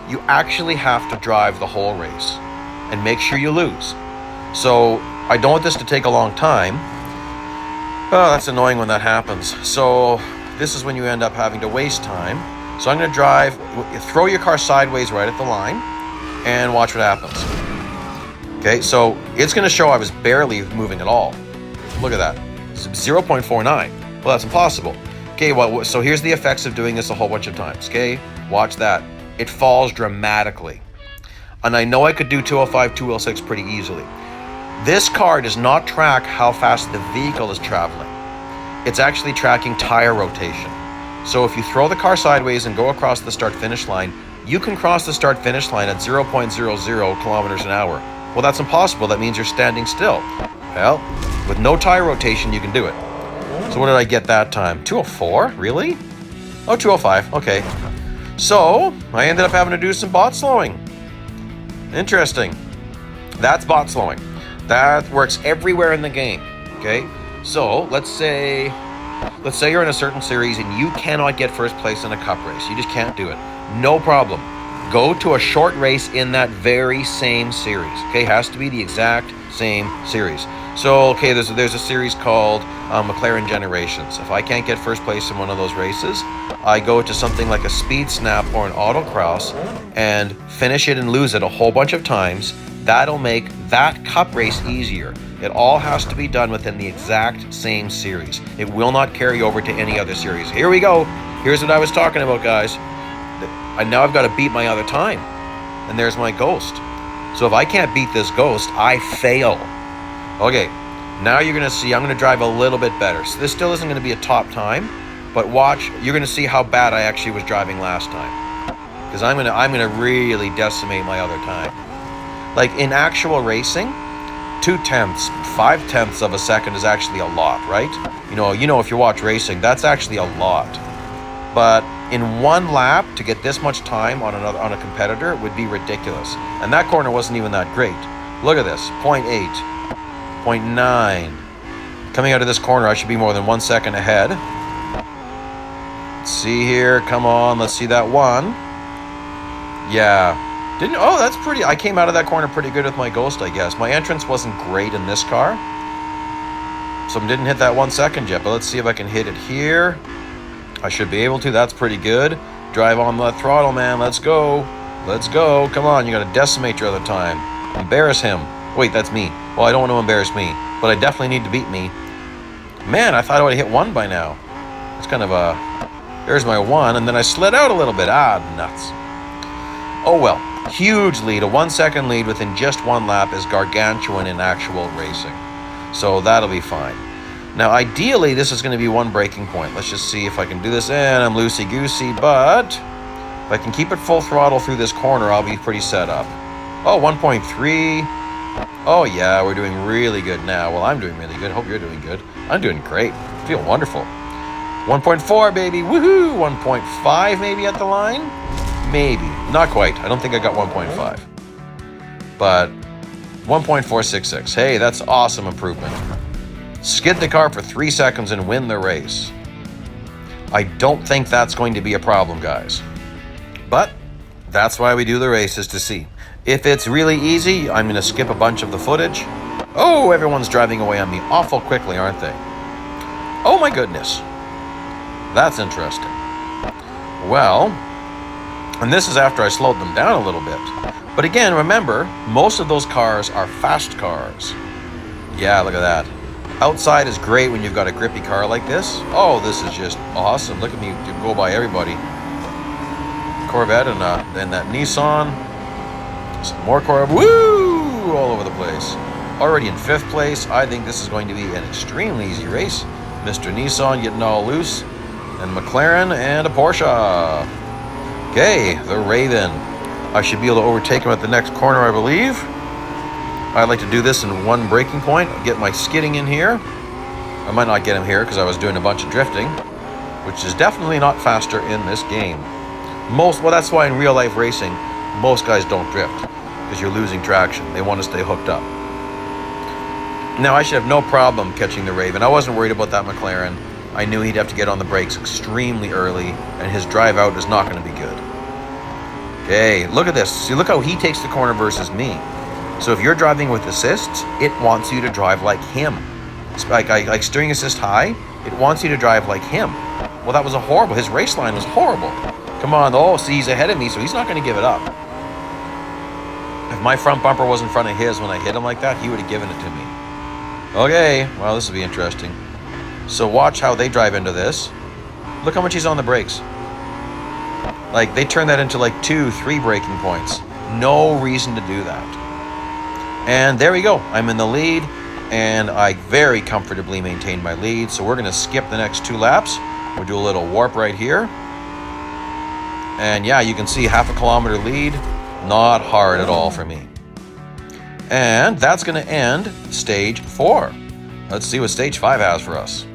you actually have to drive the whole race and make sure you lose. So I don't want this to take a long time. Oh, that's annoying when that happens. So this is when you end up having to waste time. So I'm going to drive, throw your car sideways right at the line and watch what happens. Okay, so it's going to show I was barely moving at all. Look at that, 0.49. Well, that's impossible. Okay, well, so here's the effects of doing this a whole bunch of times. Okay, watch that. It falls dramatically. And I know I could do 205, 206 pretty easily. This car does not track how fast the vehicle is traveling. It's actually tracking tire rotation. So if you throw the car sideways and go across the start-finish line, you can cross the start-finish line at 0.00 kilometers an hour. Well, that's impossible. That means you're standing still. Well, with no tire rotation, you can do it. So what did I get that time? 204? Really? Oh, 205. Okay. So I ended up having to do some bot slowing. Interesting. That's bot slowing. That works everywhere in the game. Okay. So let's say you're in a certain series and you cannot get first place in a cup race. You just can't do it. No problem. Go to a short race in that very same series. Okay, has to be the exact same series. So, okay, there's a series called McLaren Generations. If I can't get first place in one of those races, I go to something like a Speed Snap or an Autocross and finish it and lose it a whole bunch of times. That'll make that cup race easier. It all has to be done within the exact same series. It will not carry over to any other series. Here we go. Here's what I was talking about, guys. Now I've got to beat my other time. And there's my ghost. So if I can't beat this ghost, I fail. Okay, now you're going to see I'm going to drive a little bit better. So this still isn't going to be a top time, but watch, you're going to see how bad I actually was driving last time. Because I'm going to really decimate my other time. Like in actual racing, 0.2, 0.5 of a second is actually a lot, right? You know if you watch racing, that's actually a lot. But in one lap to get this much time on a competitor would be ridiculous. And that corner wasn't even that great. Look at this, 0.8, 0.9. Coming out of this corner, I should be more than 1 second ahead. Let's see here, come on, let's see that one. Yeah. Oh, that's pretty. I came out of that corner pretty good with my ghost, I guess. My entrance wasn't great in this car, so I didn't hit that 1 second yet, but let's see if I can hit it here. I should be able to. That's pretty good. Drive on the throttle, man. Let's go. Let's go. Come on, you got to decimate your other time. Embarrass him. Wait, that's me. Well, I don't want to embarrass me, but I definitely need to beat me. Man, I thought I would have hit 1 by now. It's kind of a... There's my 1, and then I slid out a little bit. Ah, nuts. Oh, well. Huge lead. A 1 second lead within just 1 lap is gargantuan in actual racing. So that'll be fine. Now, ideally, this is going to be 1 braking point. Let's just see if I can do this. And I'm loosey-goosey, but if I can keep it full throttle through this corner, I'll be pretty set up. Oh, 1.3. Oh, yeah, we're doing really good now. Well, I'm doing really good. Hope you're doing good. I'm doing great. I feel wonderful. 1.4, baby. Woohoo! 1.5 maybe at the line? Maybe. Not quite. I don't think I got 1.5. But 1.466. Hey, that's awesome improvement. Skid the car for 3 seconds and win the race. I don't think that's going to be a problem, guys. But that's why we do the races, to see. If it's really easy, I'm going to skip a bunch of the footage. Oh, everyone's driving away on me awful quickly, aren't they? Oh my goodness. That's interesting. Well, and this is after I slowed them down a little bit. But again, remember, most of those cars are fast cars. Yeah, look at that. Outside is great when you've got a grippy car like this. Oh, this is just awesome. Look at me go by everybody. Corvette and that Nissan. Some more Corvette. Woo! All over the place. Already in 5th place. I think this is going to be an extremely easy race. Mr. Nissan getting all loose. And McLaren and a Porsche. Okay, the Raven. I should be able to overtake him at the next corner, I believe. I'd like to do this in 1 braking point. Get my skidding in here. I might not get him here because I was doing a bunch of drifting, which is definitely not faster in this game. Well, that's why in real life racing, most guys don't drift, because you're losing traction. They want to stay hooked up. Now, I should have no problem catching the Raven. I wasn't worried about that McLaren. I knew he'd have to get on the brakes extremely early, and his drive out is not going to be good. Okay, look at this. See, look how he takes the corner versus me. So if you're driving with assists, it wants you to drive like him. Like steering assist high, it wants you to drive like him. Well, that was his race line was horrible. Come on, oh, see, he's ahead of me, so he's not going to give it up. If my front bumper was in front of his when I hit him like that, he would have given it to me. Okay, well, this will be interesting. So watch how they drive into this. Look how much he's on the brakes. Like, they turn that into like 2-3 braking points. No reason to do that. And there we go. I'm in the lead, and I very comfortably maintained my lead. So we're going to skip the next 2 laps. We'll do a little warp right here. And yeah, you can see half a kilometer lead. Not hard at all for me. And that's going to end stage 4. Let's see what stage 5 has for us.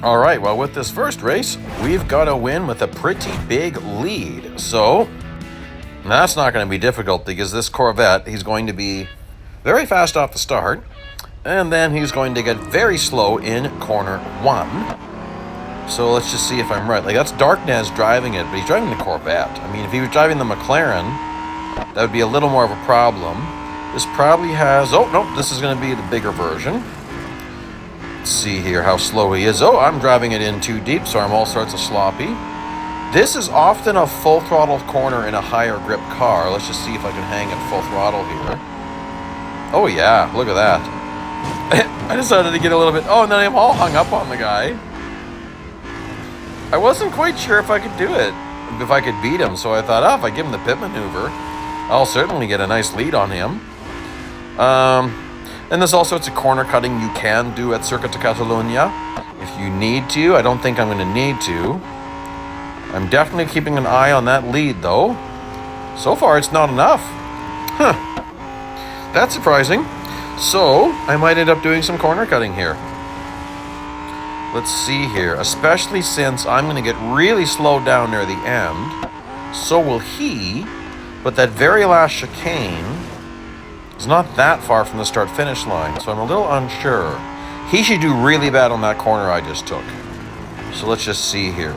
All right, well, with this first race, we've got a win with a pretty big lead. So that's not going to be difficult because this Corvette, he's going to be very fast off the start. And then he's going to get very slow in corner 1. So let's just see if I'm right. Like, that's Darkness driving it, but he's driving the Corvette. I mean, if he was driving the McLaren, that would be a little more of a problem. This probably has... Oh, no, this is going to be the bigger version. Let's see here how slow he is. Oh, I'm driving it in too deep, so I'm all sorts of sloppy. This is often a full throttle corner in a higher grip car. Let's just see if I can hang at full throttle here. Oh, yeah, look at that. I decided to get a little bit... Oh, and then I'm all hung up on the guy. I wasn't quite sure if I could do it, if I could beat him, so I thought, oh, if I give him the pit maneuver, I'll certainly get a nice lead on him. And there's all sorts of corner cutting you can do at Circuit de Catalunya if you need to. I don't think I'm going to need to. I'm definitely keeping an eye on that lead, though. So far, it's not enough. Huh. That's surprising. So, I might end up doing some corner cutting here. Let's see here. Especially since I'm going to get really slowed down near the end. So will he. But that very last chicane is not that far from the start-finish line, so I'm a little unsure. He should do really bad on that corner I just took. So let's just see here.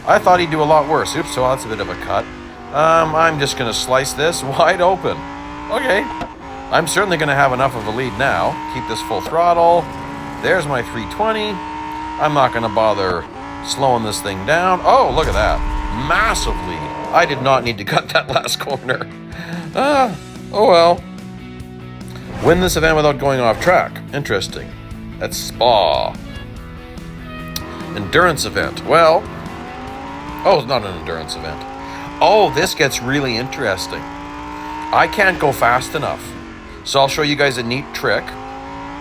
I thought he'd do a lot worse. Oops, so that's a bit of a cut. I'm just going to slice this wide open. Okay. I'm certainly going to have enough of a lead now. Keep this full throttle. There's my 320. I'm not going to bother slowing this thing down. Oh, look at that. Massive lead. I did not need to cut that last corner. Oh well. Win this event without going off track. Interesting. That's Spa. Endurance event. Well, oh, it's not an endurance event. Oh, this gets really interesting. I can't go fast enough. So I'll show you guys a neat trick.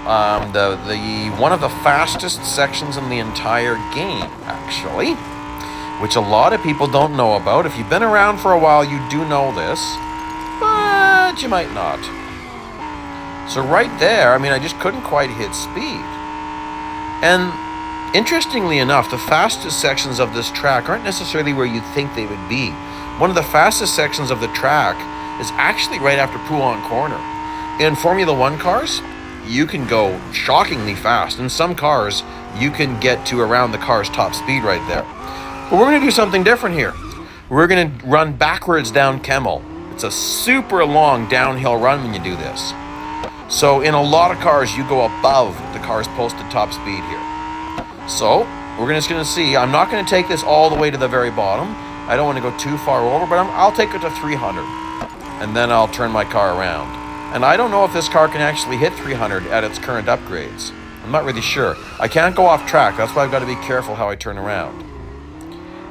One of the fastest sections in the entire game, actually, which a lot of people don't know about. If you've been around for a while, you do know this, but you might not. So right there, I mean, I just couldn't quite hit speed. And interestingly enough, the fastest sections of this track aren't necessarily where you'd think they would be. One of the fastest sections of the track is actually right after Pouhon Corner. In Formula 1 cars, you can go shockingly fast. In some cars, you can get to around the car's top speed right there. But we're going to do something different here. We're going to run backwards down Kemmel. It's a super long downhill run when you do this. So in a lot of cars, you go above the car's posted top speed here. So we're just going to see. I'm not going to take this all the way to the very bottom. I don't want to go too far over, but I'll take it to 300. And then I'll turn my car around. And I don't know if this car can actually hit 300 at its current upgrades. I'm not really sure. I can't go off track. That's why I've got to be careful how I turn around.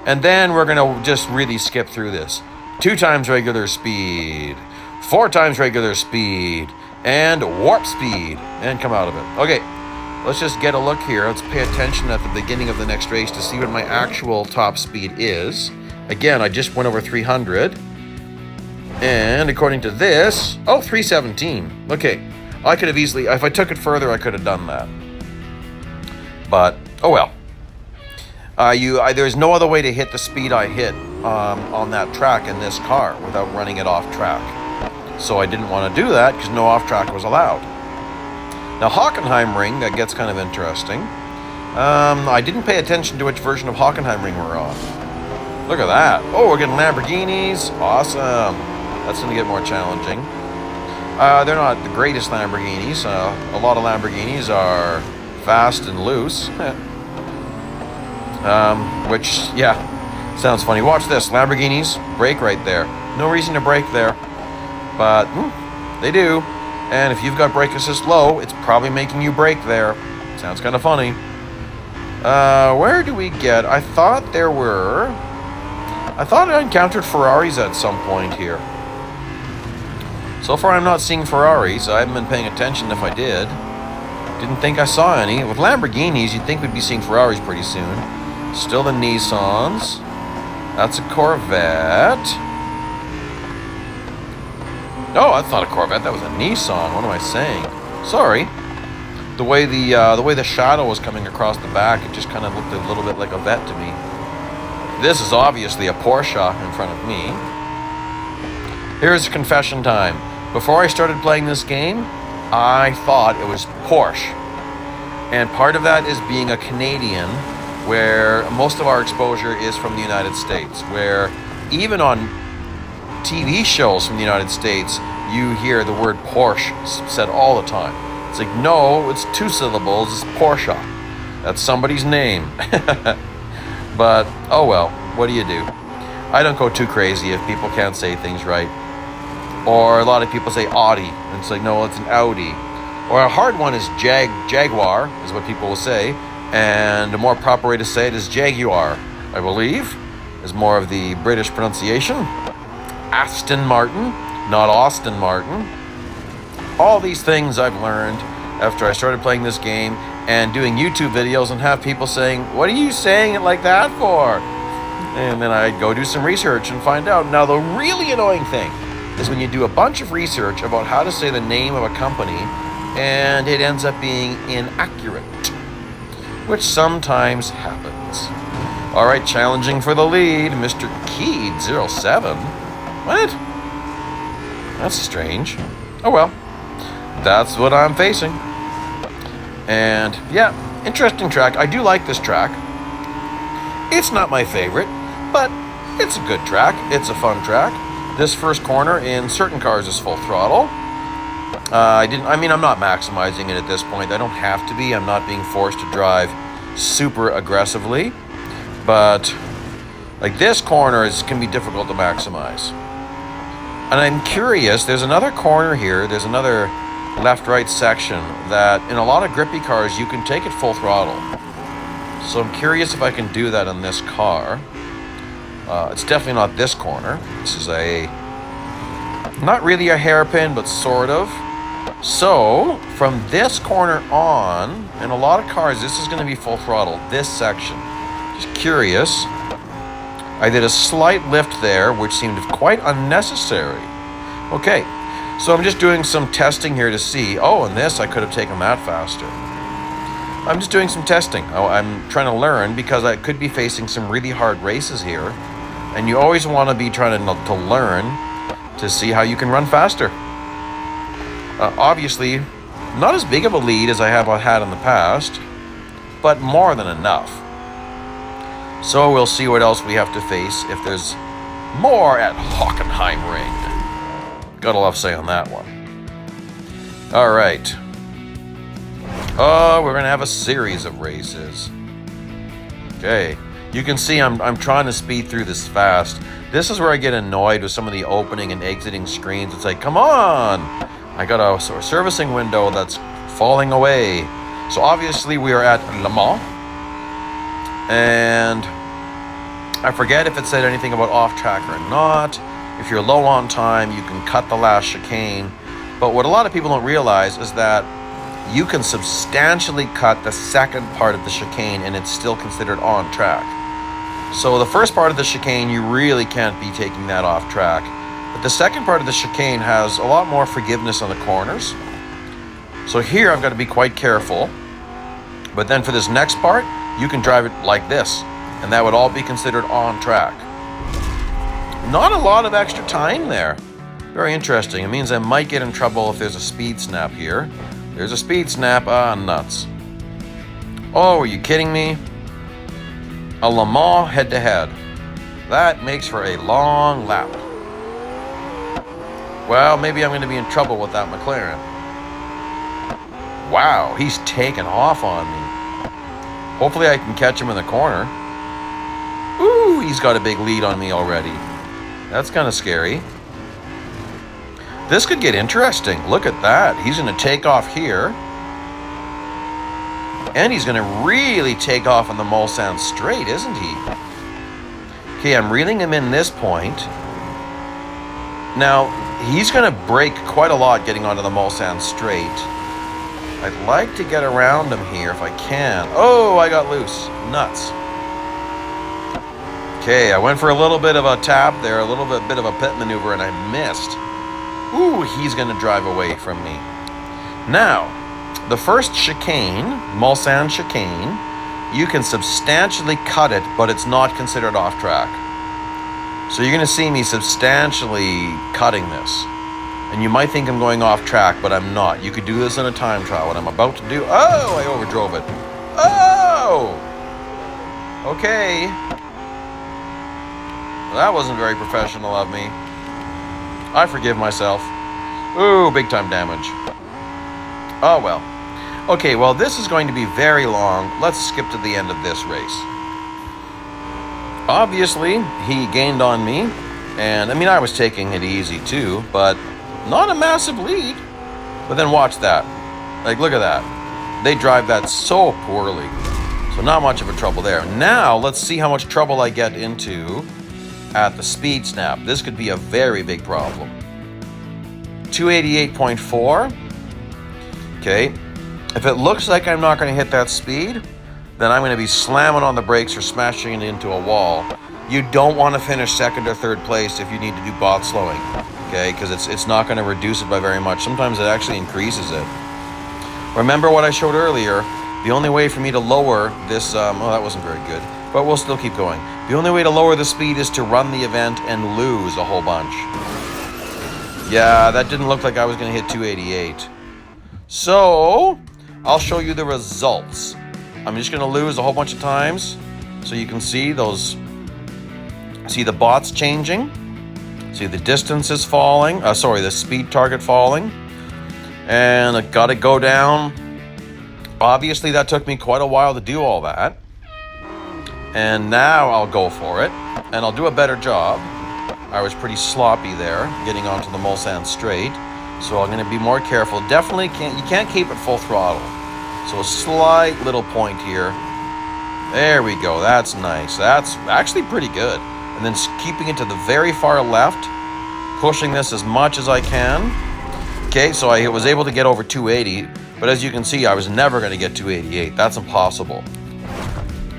And then we're going to just really skip through this. 2 times regular speed, 4 times regular speed, and warp speed, and come out of it. Okay, let's just get a look here. Let's pay attention at the beginning of the next race to see what my actual top speed is. Again, I just went over 300. And according to this, 317. Okay, I could have easily, if I took it further, I could have done that. But, oh well. There's no other way to hit the speed I hit on that track in this car without running it off track. So I didn't want to do that because no off track was allowed. Now Hockenheimring, that gets kind of interesting. I didn't pay attention to which version of Hockenheimring we're on. Look at that. Oh, we're getting Lamborghinis. Awesome. That's going to get more challenging. They're not the greatest Lamborghinis. A lot of Lamborghinis are fast and loose. Which, yeah, sounds funny. Watch this. Lamborghinis, brake right there. No reason to brake there. But they do. And if you've got brake assist low, it's probably making you brake there. Sounds kind of funny. Where do we get? I thought I encountered Ferraris at some point here. So far I'm not seeing Ferraris. I haven't been paying attention if I did. Didn't think I saw any. With Lamborghinis, you'd think we'd be seeing Ferraris pretty soon. Still the Nissans. That's a Corvette. Oh, that's not a Corvette. That was a Nissan. What am I saying? Sorry. The way the shadow was coming across the back, it just kind of looked a little bit like a Vette to me. This is obviously a Porsche in front of me. Here's confession time. Before I started playing this game, I thought it was Porsche. And part of that is being a Canadian, where most of our exposure is from the United States, where even on TV shows from the United States, you hear the word Porsche said all the time. It's like, no, it's 2 syllables, it's Porsche. That's somebody's name. But, oh well, what do you do? I don't go too crazy if people can't say things right. Or a lot of people say Audi, and it's like, no, it's an Audi. Or a hard one is Jaguar, is what people will say. And a more proper way to say it is Jaguar, I believe, is more of the British pronunciation. Aston Martin, not Austin Martin. All these things I've learned after I started playing this game and doing YouTube videos and have people saying, what are you saying it like that for? And then I'd go do some research and find out. Now, the really annoying thing is when you do a bunch of research about how to say the name of a company and it ends up being inaccurate, which sometimes happens. All right, challenging for the lead, Mr. Keed 07. What? That's strange. Oh well, that's what I'm facing. And yeah, interesting track. I do like this track. It's not my favorite, but it's a good track. It's a fun track. This first corner in certain cars is full throttle. I'm not maximizing it at this point. I don't have to be. I'm not being forced to drive super aggressively. But like this corner can be difficult to maximize. And I'm curious, there's another corner here, there's another left-right section that in a lot of grippy cars you can take it full throttle. So I'm curious if I can do that on this car. It's definitely not this corner. This is not really a hairpin, but sort of. So from this corner on, in a lot of cars, this is going to be full throttle, this section. Just curious. I did a slight lift there, which seemed quite unnecessary. Okay, so I'm just doing some testing here to see. Oh, and this, I could have taken that faster. I'm just doing some testing. I'm trying to learn because I could be facing some really hard races here. And you always want to be trying to learn to see how you can run faster. Obviously, not as big of a lead as I have had in the past, but more than enough. So we'll see what else we have to face if there's more at Hockenheim Ring. Gotta love saying that one. All right. Oh, we're gonna have a series of races. Okay. You can see I'm trying to speed through this fast. This is where I get annoyed with some of the opening and exiting screens. It's like, come on! I got a servicing window that's falling away. So obviously we are at Le Mans. And I forget if it said anything about off-track or not. If you're low on time, you can cut the last chicane. But what a lot of people don't realize is that you can substantially cut the second part of the chicane and it's still considered on track. So the first part of the chicane, you really can't be taking that off track. But the second part of the chicane has a lot more forgiveness on the corners. So here I've got to be quite careful. But then for this next part, you can drive it like this. And that would all be considered on track. Not a lot of extra time there. Very interesting. It means I might get in trouble if there's a speed snap here. There's a speed snap. Ah, nuts. Oh, are you kidding me? A Le Mans head-to-head. That makes for a long lap. Well, maybe I'm going to be in trouble with that McLaren. Wow, he's taken off on me. Hopefully I can catch him in the corner. Ooh, he's got a big lead on me already. That's kind of scary. This could get interesting. Look at that. He's going to take off here. And he's going to really take off on the Mulsanne straight, isn't he? Okay, I'm reeling him in this point. Now, he's going to brake quite a lot getting onto the Mulsanne straight. I'd like to get around him here if I can. Oh, I got loose. Nuts. Okay, I went for a little bit of a tap there, a little bit of a pit maneuver, and I missed. Ooh, he's going to drive away from me. Now, the first chicane, Mulsanne chicane, you can substantially cut it, but it's not considered off track. So you're going to see me substantially cutting this. And you might think I'm going off track, but I'm not. You could do this in a time trial. What I'm about to do... Oh, I overdrove it. Oh! Okay. That wasn't very professional of me. I forgive myself. Ooh, big time damage. Oh, well. Okay, well, this is going to be very long. Let's skip to the end of this race. Obviously, he gained on me. And, I mean, I was taking it easy, too. But not a massive lead. But then watch that. Like, look at that. They drive that so poorly. So not much of a trouble there. Now, let's see how much trouble I get into at the speed snap. This could be a very big problem. 288.4. Okay. If it looks like I'm not going to hit that speed, then I'm going to be slamming on the brakes or smashing it into a wall. You don't want to finish second or third place if you need to do bot slowing. Okay, because it's not going to reduce it by very much. Sometimes it actually increases it. Remember what I showed earlier? The only way for me to lower this, oh, that wasn't very good, but we'll still keep going. The only way to lower the speed is to run the event and lose a whole bunch. Yeah, that didn't look like I was going to hit 288. So, I'll show you the results. I'm just going to lose a whole bunch of times so you can see those, see the bots changing. See the distance is falling, the speed target falling. And I got to go down. Obviously, that took me quite a while to do all that. And now I'll go for it, and I'll do a better job. I was pretty sloppy there, getting onto the Mulsanne straight, so I'm going to be more careful. Definitely you can't keep it full throttle. So a slight little point here. There we go, that's nice. That's actually pretty good. And then keeping it to the very far left, pushing this as much as I can. Okay, so I was able to get over 280, but as you can see, I was never going to get 288. That's impossible.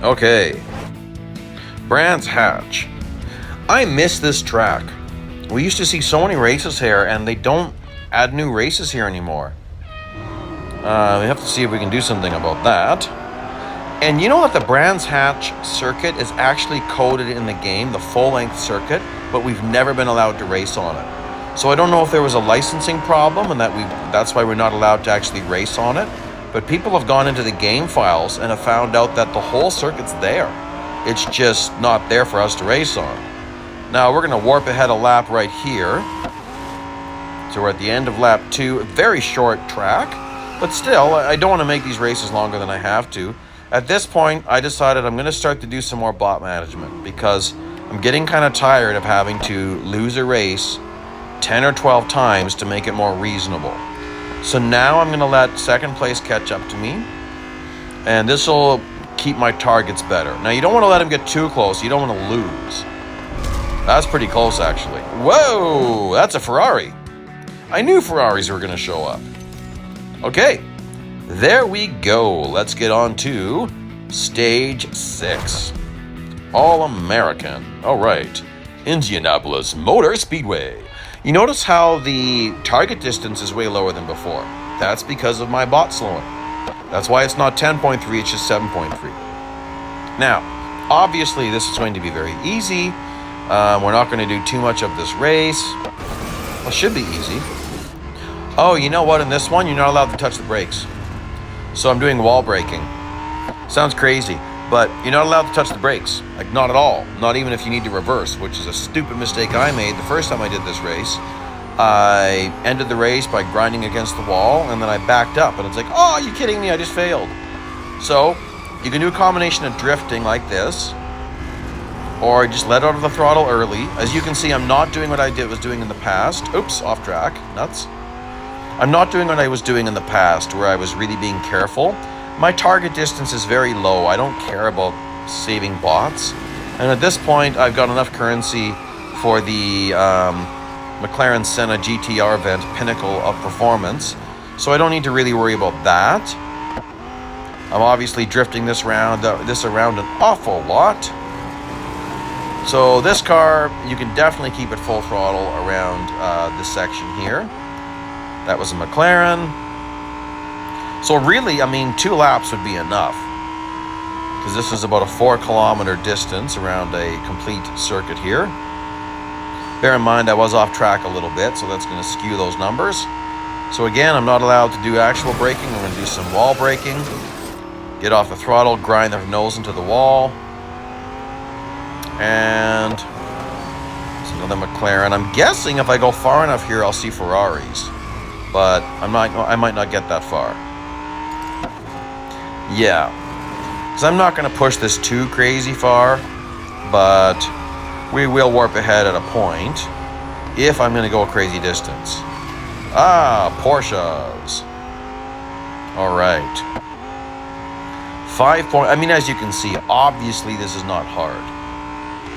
Okay. Brands Hatch. I miss this track. We used to see so many races here, and they don't add new races here anymore. We have to see if we can do something about that. And you know that the Brands Hatch circuit is actually coded in the game, the full-length circuit, but we've never been allowed to race on it. So I don't know if there was a licensing problem and that's why we're not allowed to actually race on it. But people have gone into the game files and have found out that the whole circuit's there. It's just not there for us to race on. Now we're going to warp ahead a lap right here. So we're at the end of lap 2. Very short track, but still, I don't want to make these races longer than I have to. At this point, I decided I'm going to start to do some more bot management because I'm getting kind of tired of having to lose a race 10 or 12 times to make it more reasonable. So now I'm going to let second place catch up to me, and this will keep my targets better. Now, you don't want to let them get too close. You don't want to lose. That's pretty close, actually. Whoa, that's a Ferrari. I knew Ferraris were going to show up. Okay, there we go. Let's get on to Stage 6. All-American. All right, Indianapolis Motor Speedway. You notice how the target distance is way lower than before. That's because of my bot slowing. That's why it's not 10.3, it's just 7.3. Now, obviously this is going to be very easy. We're not going to do too much of this race. Well, it should be easy. Oh, you know what? In this one, you're not allowed to touch the brakes. So I'm doing wall braking. Sounds crazy, but you're not allowed to touch the brakes. Like, not at all. Not even if you need to reverse, which is a stupid mistake I made the first time I did this race. I ended the race by grinding against the wall, and then I backed up, and it's like, oh, are you kidding me? I just failed. So you can do a combination of drifting like this, or just let out of the throttle early. As you can see, I'm not doing what I was doing in the past. Oops, off track, nuts. I'm not doing what I was doing in the past, where I was really being careful. My target distance is very low. I don't care about saving bots. And at this point, I've got enough currency for the McLaren Senna GTR event, Pinnacle of Performance. So I don't need to really worry about that. I'm obviously drifting this around an awful lot. So this car, you can definitely keep it full throttle around this section here. That was a McLaren. So really, I mean, 2 laps would be enough, because this is about a 4-kilometer distance around a complete circuit here. Bear in mind, I was off track a little bit, so that's going to skew those numbers. So again, I'm not allowed to do actual braking. I'm going to do some wall braking. Get off the throttle, grind the nose into the wall. And it's another McLaren. I'm guessing if I go far enough here, I'll see Ferraris. But I might not get that far. Yeah. Because I'm not going to push this too crazy far. But we will warp ahead at a point if I'm going to go a crazy distance. Ah, Porsches. All right. 5 point. I mean, as you can see, obviously this is not hard.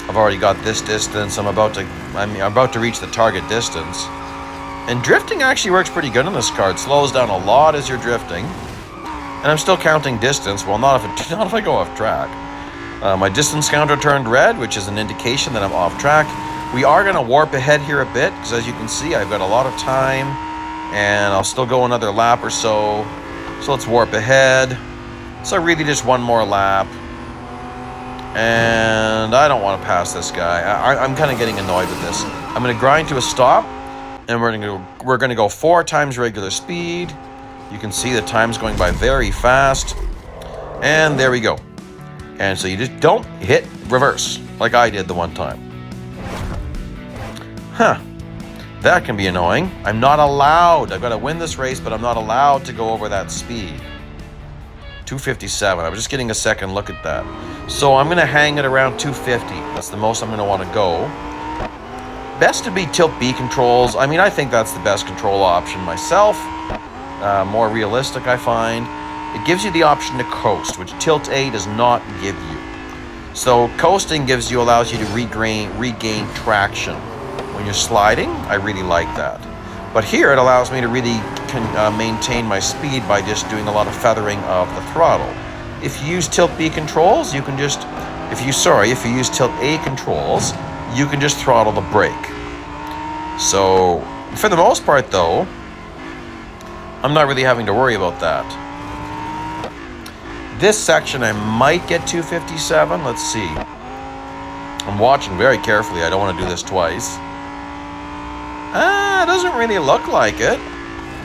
I've already got this distance. I'm about to reach the target distance. And drifting actually works pretty good on this car. It slows down a lot as you're drifting. And I'm still counting distance. Well, not if I go off track. My distance counter turned red, which is an indication that I'm off track. We are going to warp ahead here a bit, because as you can see, I've got a lot of time. And I'll still go another lap or so. So let's warp ahead. So really just one more lap. And I don't want to pass this guy. I'm kind of getting annoyed with this. I'm going to grind to a stop. And we're going to go 4 times regular speed. You can see the time's going by very fast. And there we go. And so you just don't hit reverse like I did the one time. Huh. That can be annoying. I'm not allowed. I've got to win this race, but I'm not allowed to go over that speed. 257. I was just getting a second look at that. So I'm going to hang it around 250. That's the most I'm going to want to go. Best to be tilt B controls. I mean, I think that's the best control option myself. More realistic, I find. It gives you the option to coast, which tilt A does not give you. So coasting allows you to regain traction. When you're sliding, I really like that. But here it allows me to really maintain my speed by just doing a lot of feathering of the throttle. If you use tilt B controls, you can just, if you use tilt A controls, you can just throttle the brake. So for the most part though, I'm not really having to worry about that. This section I might get 257. Let's see. I'm watching very carefully. I don't want to do this twice. It doesn't really look like it.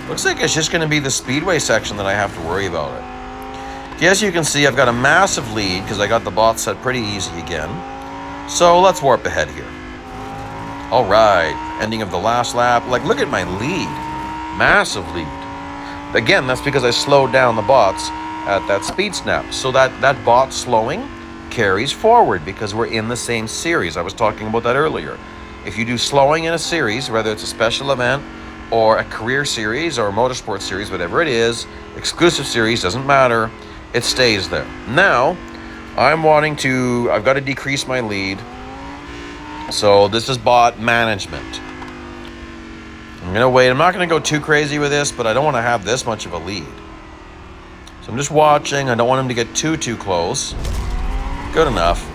Looks like it's just going to be the speedway section that I have to worry about it. As you can see, I've got a massive lead because I got the bot set pretty easy again. So let's warp ahead here. All right, ending of the last lap. Like, look at my lead. Massive lead. Again, that's because I slowed down the bots at that speed snap. So that bot slowing carries forward because we're in the same series. I was talking about that earlier. If you do slowing in a series, whether it's a special event or a career series or a motorsport series, whatever it is, exclusive series, doesn't matter, it stays there. Now, I've got to decrease my lead. So this is bot management. I'm going to wait. I'm not going to go too crazy with this, but I don't want to have this much of a lead. So I'm just watching. I don't want him to get too close. Good enough.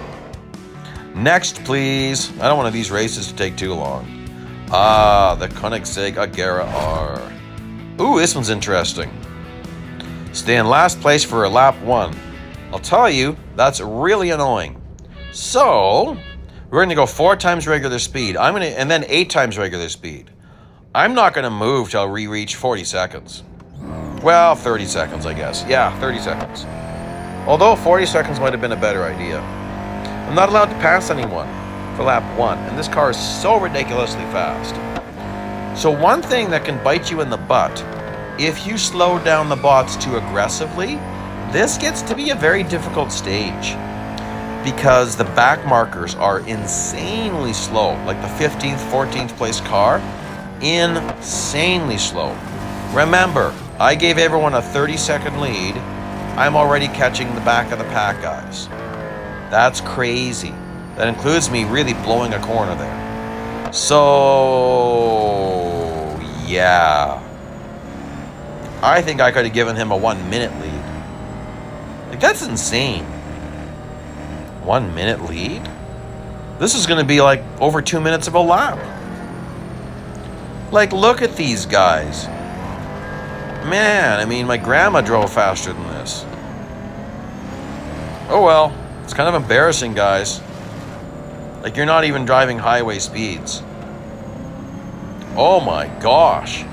Next, please. I don't want these races to take too long. The Koenigsegg Agera R. Ooh, this one's interesting. Stay in last place for a lap 1. I'll tell you, that's really annoying. So, we're going to go 4 times regular speed. And then 8 times regular speed. I'm not going to move till we reach 40 seconds. Well, 30 seconds, I guess. Yeah, 30 seconds. Although 40 seconds might have been a better idea. I'm not allowed to pass anyone for lap 1, and this car is so ridiculously fast. So one thing that can bite you in the butt, if you slow down the bots too aggressively, this gets to be a very difficult stage. because the back markers are insanely slow. Like the 15th, 14th place car, insanely slow. Remember, I gave everyone a 30-second lead. I'm already catching the back of the pack guys. That's crazy. That includes me really blowing a corner there. So, yeah. I think I could have given him a 1 minute lead. Like, that's insane. 1 minute lead? This is going to be like over 2 minutes of a lap. Like, look at these guys. Man, I mean, my grandma drove faster than this. Oh well, it's kind of embarrassing, guys. Like, you're not even driving highway speeds. Oh my gosh.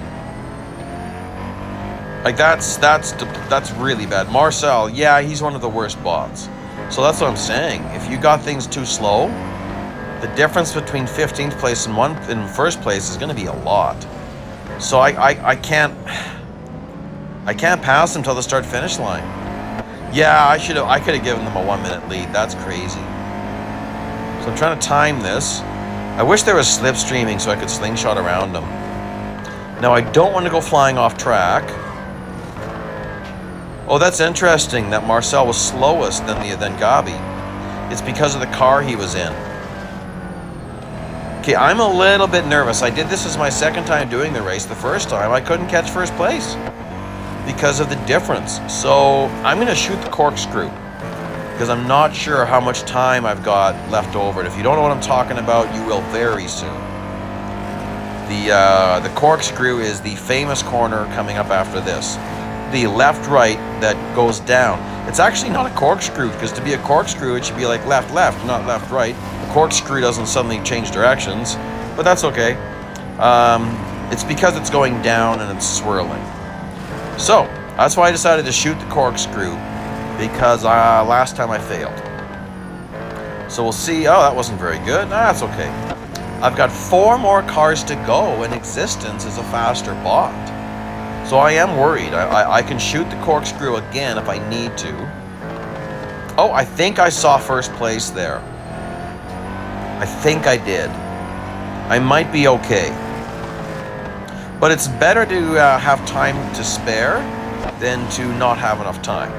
Like, that's really bad. Marcel, yeah, he's one of the worst bots. So that's what I'm saying. If you got things too slow, the difference between 15th place and first place is going to be a lot. So I can't pass them till the start finish line. Yeah, I could have given them a 1 minute lead. That's crazy. So I'm trying to time this. I wish there was slipstreaming so I could slingshot around them. Now I don't want to go flying off track. Oh, that's interesting that Marcel was slowest than Gabi. It's because of the car he was in. Okay, I'm a little bit nervous. This is my second time doing the race. The first time I couldn't catch first place because of the difference. So I'm going to shoot the corkscrew because I'm not sure how much time I've got left over. And if you don't know what I'm talking about, you will very soon. The corkscrew is the famous corner coming up after this. The left-right that goes down. It's actually not a corkscrew, because to be a corkscrew, it should be like left-left, not left-right. The corkscrew doesn't suddenly change directions, but that's okay. It's because it's going down and it's swirling. So, that's why I decided to shoot the corkscrew, because last time I failed. So we'll see. Oh, that wasn't very good. That's okay. I've got 4 more cars to go, and Existence is a faster bot. So I am worried. I can shoot the corkscrew again if I need to. Oh, I think I saw first place there. I think I did. I might be okay. But it's better to have time to spare than to not have enough time.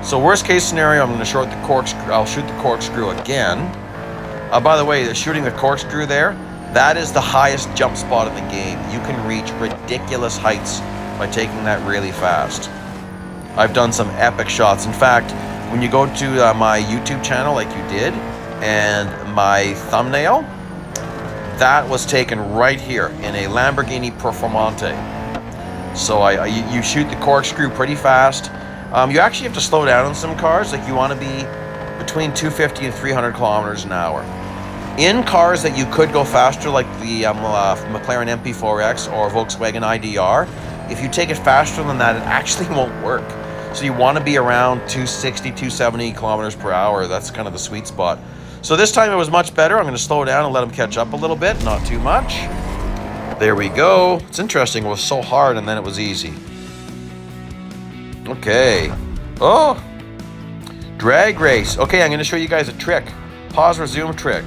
So worst case scenario, I'm going to short the corkscrew. I'll shoot the corkscrew again. By the way, shooting the corkscrew there, that is the highest jump spot in the game. You can reach ridiculous heights by taking that really fast. I've done some epic shots. In fact, when you go to my YouTube channel like you did, and my thumbnail, that was taken right here in a Lamborghini Performante. So you shoot the corkscrew pretty fast. You actually have to slow down in some cars. Like, you want to be between 250 and 300 kilometers an hour. In cars that you could go faster, like the McLaren MP4X or Volkswagen IDR, if you take it faster than that, it actually won't work. So you want to be around 260, 270 kilometers per hour. That's kind of the sweet spot. So this time it was much better. I'm going to slow down and let them catch up a little bit, not too much. There we go. It's interesting. It was so hard and then it was easy. Okay. Oh, drag race. Okay, I'm going to show you guys a trick. Pause, resume trick.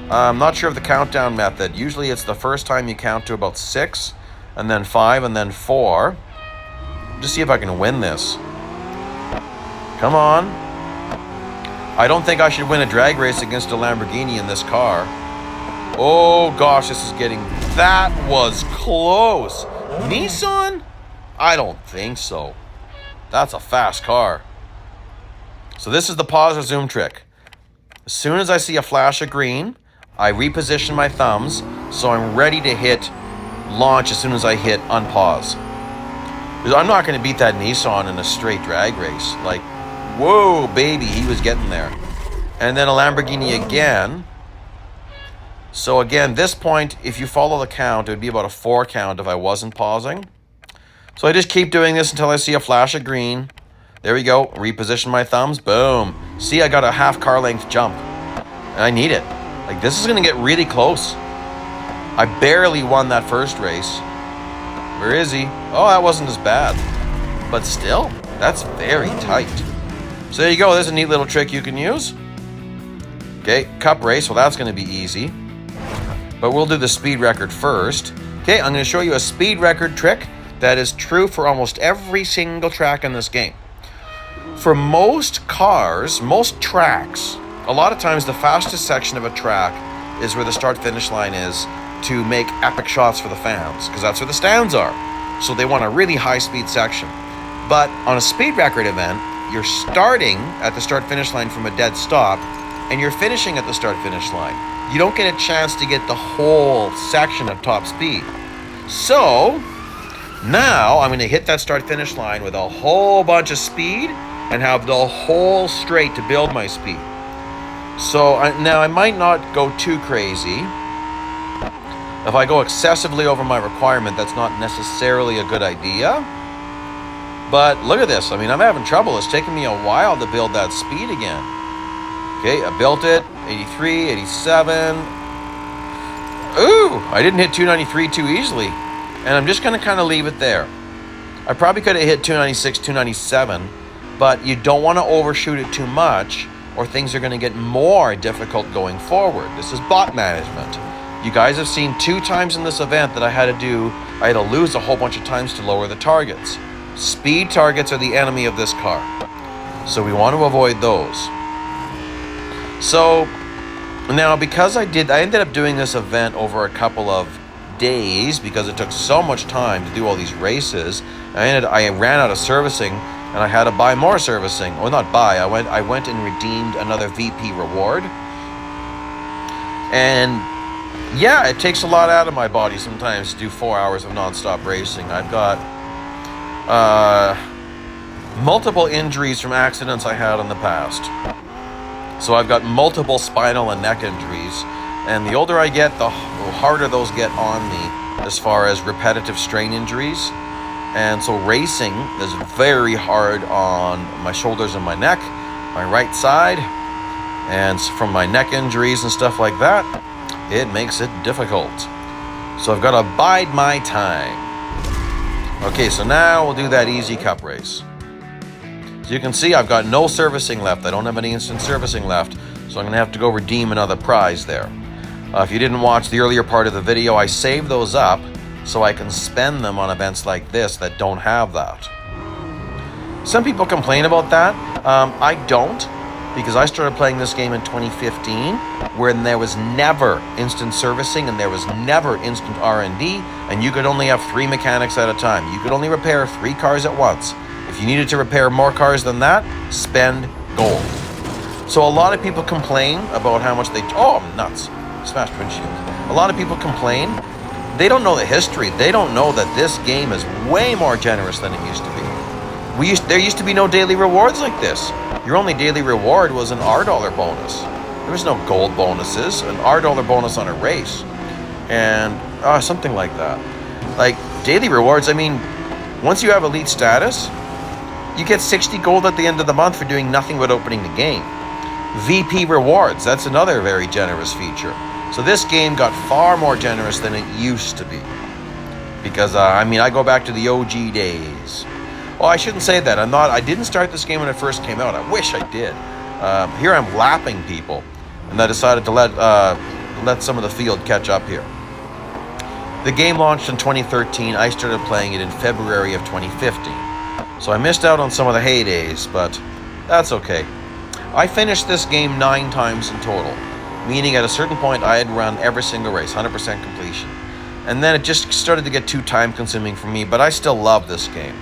I'm not sure of the countdown method. Usually it's the first time you count to about 6, and then 5, and then 4. Just see if I can win this. Come on. I don't think I should win a drag race against a Lamborghini in this car. Oh gosh, this is getting... That was close. Nissan? I don't think so. That's a fast car. So this is the pause resume trick. As soon as I see a flash of green, I reposition my thumbs so I'm ready to hit launch as soon as I hit unpause. Because I'm not going to beat that Nissan in a straight drag race. Like, whoa, baby, he was getting there. And then a Lamborghini again. So again, this point, if you follow the count, it would be about a 4 count if I wasn't pausing. So I just keep doing this until I see a flash of green. There we go. Reposition my thumbs. Boom. See, I got a half car length jump. And I need it. Like, this is going to get really close. I barely won that first race. Where is he? Oh, that wasn't as bad. But still, that's very tight. So there you go. There's a neat little trick you can use. Okay, cup race. Well, that's going to be easy. But we'll do the speed record first. Okay, I'm going to show you a speed record trick that is true for almost every single track in this game. For most cars, most tracks, a lot of times the fastest section of a track is where the start-finish line is to make epic shots for the fans, because that's where the stands are. So they want a really high-speed section. But on a speed record event, you're starting at the start-finish line from a dead stop, and you're finishing at the start-finish line. You don't get a chance to get the whole section at top speed. So now I'm going to hit that start-finish line with a whole bunch of speed and have the whole straight to build my speed. So now I might not go too crazy. If I go excessively over my requirement, that's not necessarily a good idea. But look at this. I mean, I'm having trouble. It's taking me a while to build that speed again. Okay, I built it. 83, 87. Ooh, I didn't hit 293 too easily. And I'm just going to kind of leave it there. I probably could have hit 296, 297. But you don't want to overshoot it too much, or things are going to get more difficult going forward. This is bot management. You guys have seen 2 times in this event that I had to lose a whole bunch of times to lower the targets. Speed targets are the enemy of this car. So we want to avoid those. So now, because I ended up doing this event over a couple of days because it took so much time to do all these races. I ran out of servicing, and I had to buy more servicing. Well, not buy. I went and redeemed another VP reward. And yeah, it takes a lot out of my body sometimes to do 4 hours of nonstop racing. I've got multiple injuries from accidents I had in the past. So I've got multiple spinal and neck injuries. And the older I get, the harder those get on me as far as repetitive strain injuries. And so racing is very hard on my shoulders and my neck, my right side. And from my neck injuries and stuff like that, it makes it difficult. So I've got to bide my time. Okay, so now we'll do that easy cup race. So you can see I've got no servicing left. I don't have any instant servicing left. So I'm going to have to go redeem another prize there. If you didn't watch the earlier part of the video, I saved those up so I can spend them on events like this that don't have that. Some people complain about that. I don't, because I started playing this game in 2015, when there was never instant servicing and there was never instant R&D, and you could only have 3 mechanics at a time. You could only repair 3 cars at once. If you needed to repair more cars than that, spend gold. So a lot of people complain about how much they... Oh, I'm nuts. Smashed windshield. A lot of people complain. They don't know the history. They don't know that this game is way more generous than it used to be. There used to be no daily rewards like this. Your only daily reward was an R$ bonus. There was no gold bonuses. An R$ bonus on a race. And something like that. Like, daily rewards, I mean, once you have elite status, you get 60 gold at the end of the month for doing nothing but opening the game. VP rewards, that's another very generous feature. So this game got far more generous than it used to be. Because, I go back to the OG days. Well, I shouldn't say that. I didn't start this game when it first came out. I wish I did. Here I'm lapping people. And I decided to let some of the field catch up here. The game launched in 2013. I started playing it in February of 2015. So I missed out on some of the heydays, but that's okay. I finished this game 9 times in total, meaning at a certain point I had run every single race, 100% completion. And then it just started to get too time consuming for me, but I still love this game.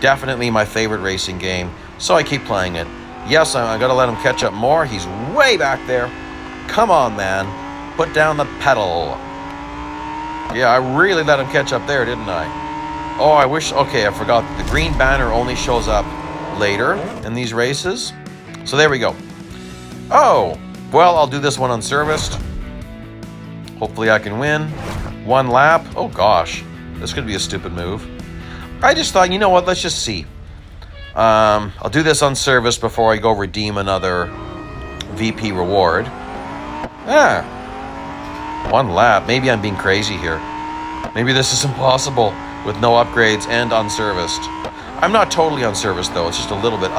Definitely my favorite racing game, so I keep playing it. Yes, I gotta let him catch up more. He's way back there. Come on, man. Put down the pedal. Yeah, I really let him catch up there, didn't I? Oh, I wish... Okay, I forgot. The green banner only shows up later in these races. So there we go. Oh, well, I'll do this one unserviced. Hopefully I can win. 1 lap. Oh, gosh. This could be a stupid move. I just thought, you know what? Let's just see. I'll do this unserviced before I go redeem another VP reward. 1 lap. Maybe I'm being crazy here. Maybe this is impossible with no upgrades and unserviced. I'm not totally unserviced, though. It's just a little bit.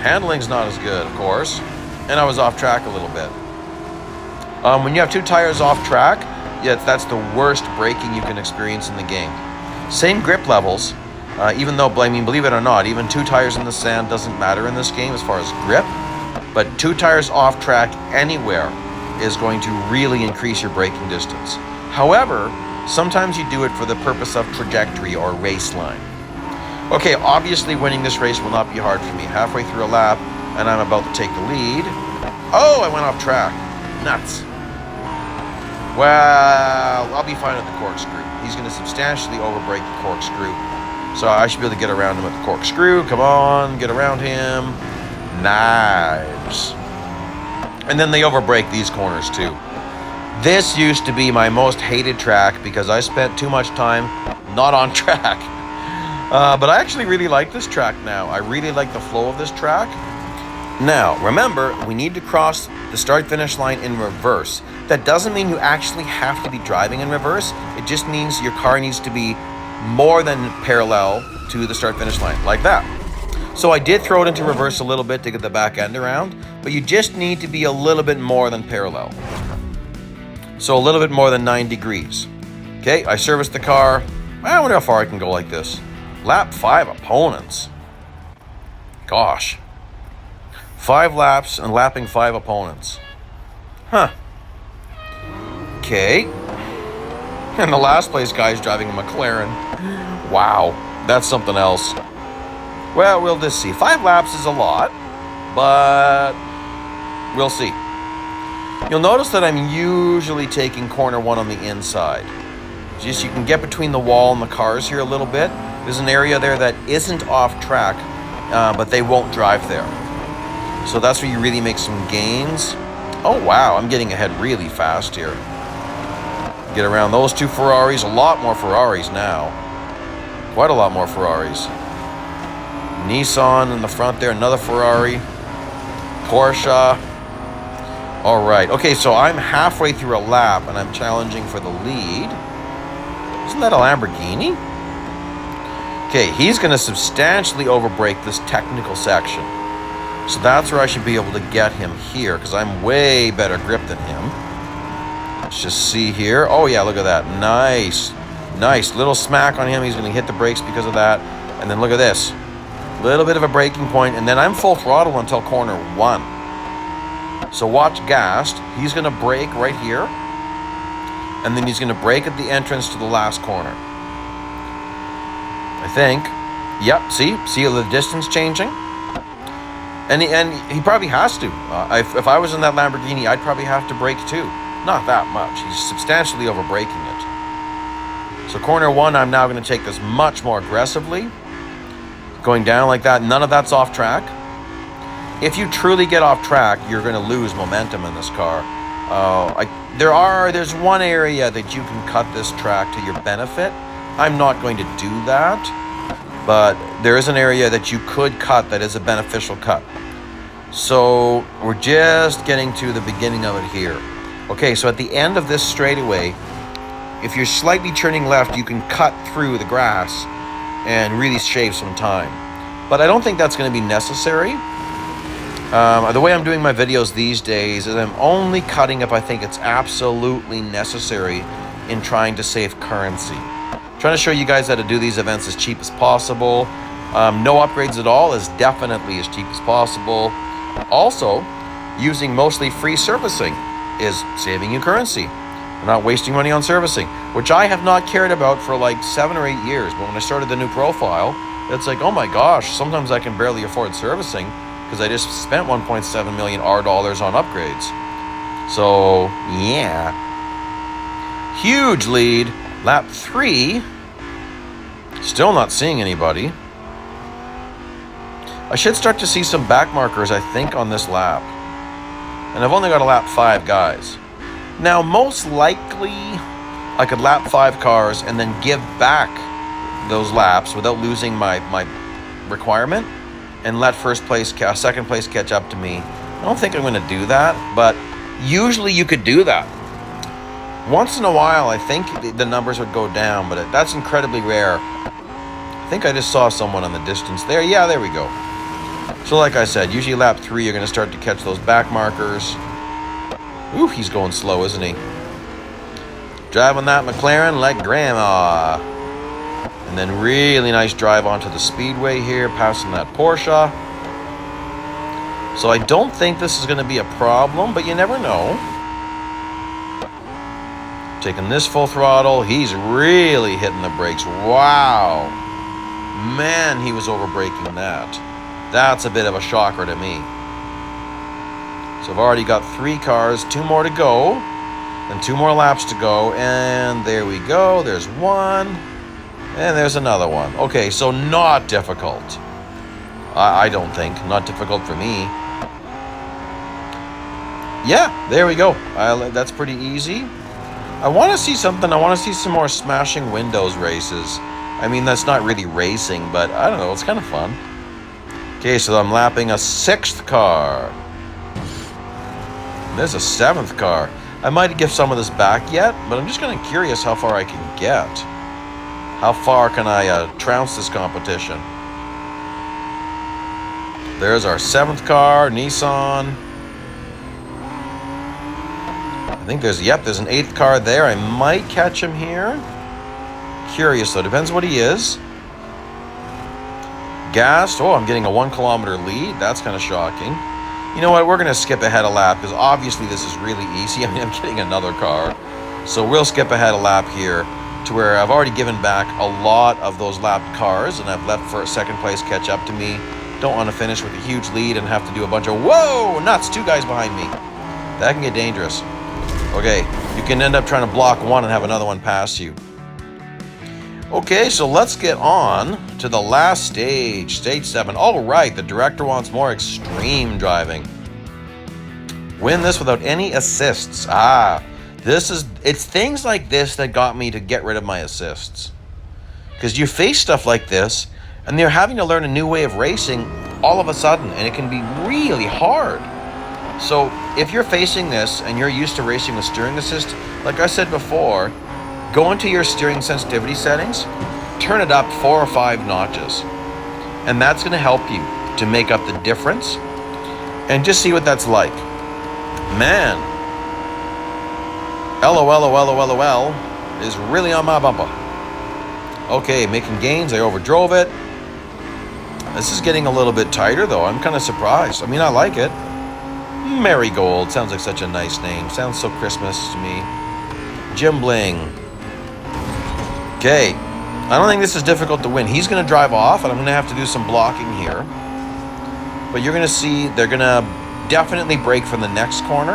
Handling's not as good, of course. And I was off track a little bit. When you have 2 tires off track, yeah, that's the worst braking you can experience in the game. Same grip levels, even though, I mean, believe it or not, even 2 tires in the sand doesn't matter in this game as far as grip. But 2 tires off track anywhere is going to really increase your braking distance. However, sometimes you do it for the purpose of trajectory or race line. Okay, obviously winning this race will not be hard for me. Halfway through a lap, and I'm about to take the lead. Oh, I went off track. Nuts. Well, I'll be fine at the corkscrew. He's going to substantially overbrake the corkscrew. So I should be able to get around him at the corkscrew. Come on, get around him. Nice. And then they overbrake these corners too. This used to be my most hated track because I spent too much time not on track. But I actually really like this track now. I really like the flow of this track. Now, remember, we need to cross the start-finish line in reverse. That doesn't mean you actually have to be driving in reverse. It just means your car needs to be more than parallel to the start-finish line, like that. So I did throw it into reverse a little bit to get the back end around, but you just need to be a little bit more than parallel. So a little bit more than 9 degrees. Okay, I serviced the car. I wonder how far I can go like this. Lap 5 opponents. Gosh. 5 laps and lapping 5 opponents. Huh. Okay. And the last place guy's driving a McLaren. Wow. That's something else. Well, we'll just see. 5 laps is a lot, but we'll see. You'll notice that I'm usually taking corner 1 on the inside. Just you can get between the wall and the cars here a little bit. There's an area there that isn't off track, but they won't drive there. So that's where you really make some gains. Oh, wow, I'm getting ahead really fast here. Get around those 2 Ferraris, a lot more Ferraris now. Quite a lot more Ferraris. Nissan in the front there, another Ferrari. Porsche. All right, okay, so I'm halfway through a lap and I'm challenging for the lead. Isn't that a Lamborghini? Okay, he's going to substantially overbrake this technical section. So that's where I should be able to get him here, because I'm way better grip than him. Let's just see here. Oh, yeah, look at that. Nice. Nice. Little smack on him. He's going to hit the brakes because of that. And then look at this. Little bit of a braking point, and then I'm full throttle until corner 1. So watch Gast. He's going to brake right here. And then he's going to brake at the entrance to the last corner. I think. Yep, see the distance changing? And he probably has to. If I was in that Lamborghini, I'd probably have to brake too. Not that much. He's substantially overbraking it. So corner 1, I'm now going to take this much more aggressively. Going down like that. None of that's off track. If you truly get off track, you're going to lose momentum in this car. There's one area that you can cut this track to your benefit. I'm not going to do that, but there is an area that you could cut that is a beneficial cut. So we're just getting to the beginning of it here. Okay, so at the end of this straightaway, if you're slightly turning left, you can cut through the grass and really shave some time. But I don't think that's going to be necessary. The way I'm doing my videos these days is I'm only cutting if I think it's absolutely necessary in trying to save currency. Trying to show you guys how to do these events as cheap as possible. No upgrades at all is definitely as cheap as possible. Also, using mostly free servicing is saving you currency. You're not wasting money on servicing, which I have not cared about for like 7 or 8 years. But when I started the new profile, it's like, oh my gosh, sometimes I can barely afford servicing because I just spent 1.7 million dollars on upgrades. So, yeah. Huge lead. Lap 3. Still not seeing anybody. I should start to see some back markers, I think, on this lap. And I've only got a lap 5 guys. Now, most likely, I could lap 5 cars and then give back those laps without losing my requirement and let second place catch up to me. I don't think I'm going to do that, but usually you could do that. Once in a while, I think the numbers would go down, but that's incredibly rare. I think I just saw someone in the distance there. Yeah, there we go. So like I said, usually lap 3, you're going to start to catch those back markers. Ooh, he's going slow, isn't he? Driving that McLaren like grandma. And then really nice drive onto the speedway here, passing that Porsche. So I don't think this is going to be a problem, but you never know. Taking this full throttle, he's really hitting the brakes. Wow. Man, he was over-braking that. That's a bit of a shocker to me. So I've already got 3 cars, 2 more to go, and 2 more laps to go, and there we go. There's 1, and there's another one. Okay, so not difficult. I don't think. Not difficult for me. Yeah, there we go. That's pretty easy. I want to see something. I want to see some more smashing windows races. I mean, that's not really racing, but I don't know. It's kind of fun. Okay, so I'm lapping a 6th car. There's a 7th car. I might give some of this back yet, but I'm just kind of curious how far I can get. How far can I trounce this competition? There's our 7th car, Nissan. I think there's an 8th car there. I might catch him here. Curious though, depends what he is. Gassed. Oh, I'm getting a 1 kilometer lead. That's kind of shocking. You know what? We're going to skip ahead a lap because obviously this is really easy. I mean, I'm getting another car. So we'll skip ahead a lap here to where I've already given back a lot of those lapped cars and I've left for a 2nd place catch up to me. Don't want to finish with a huge lead and have to do a bunch of, whoa, nuts, 2 guys behind me. That can get dangerous. Okay, you can end up trying to block one and have another one pass you. Okay, so let's get on to the last stage, stage 7. All right, the director wants more extreme driving. Win this without any assists. It's things like this that got me to get rid of my assists. Because you face stuff like this, and they're having to learn a new way of racing all of a sudden, and it can be really hard. So if you're facing this and you're used to racing with steering assist, like I said before, go into your steering sensitivity settings, turn it up 4 or 5 notches. And that's going to help you to make up the difference and just see what that's like. Man, LOL is really on my bumper. Okay, making gains, I overdrove it. This is getting a little bit tighter though, I'm kind of surprised. I mean, I like it. Marigold, sounds like such a nice name. Sounds so Christmas to me. Jim Bling. Okay, I don't think this is difficult to win. He's going to drive off, and I'm going to have to do some blocking here. But you're going to see they're going to definitely brake from the next corner,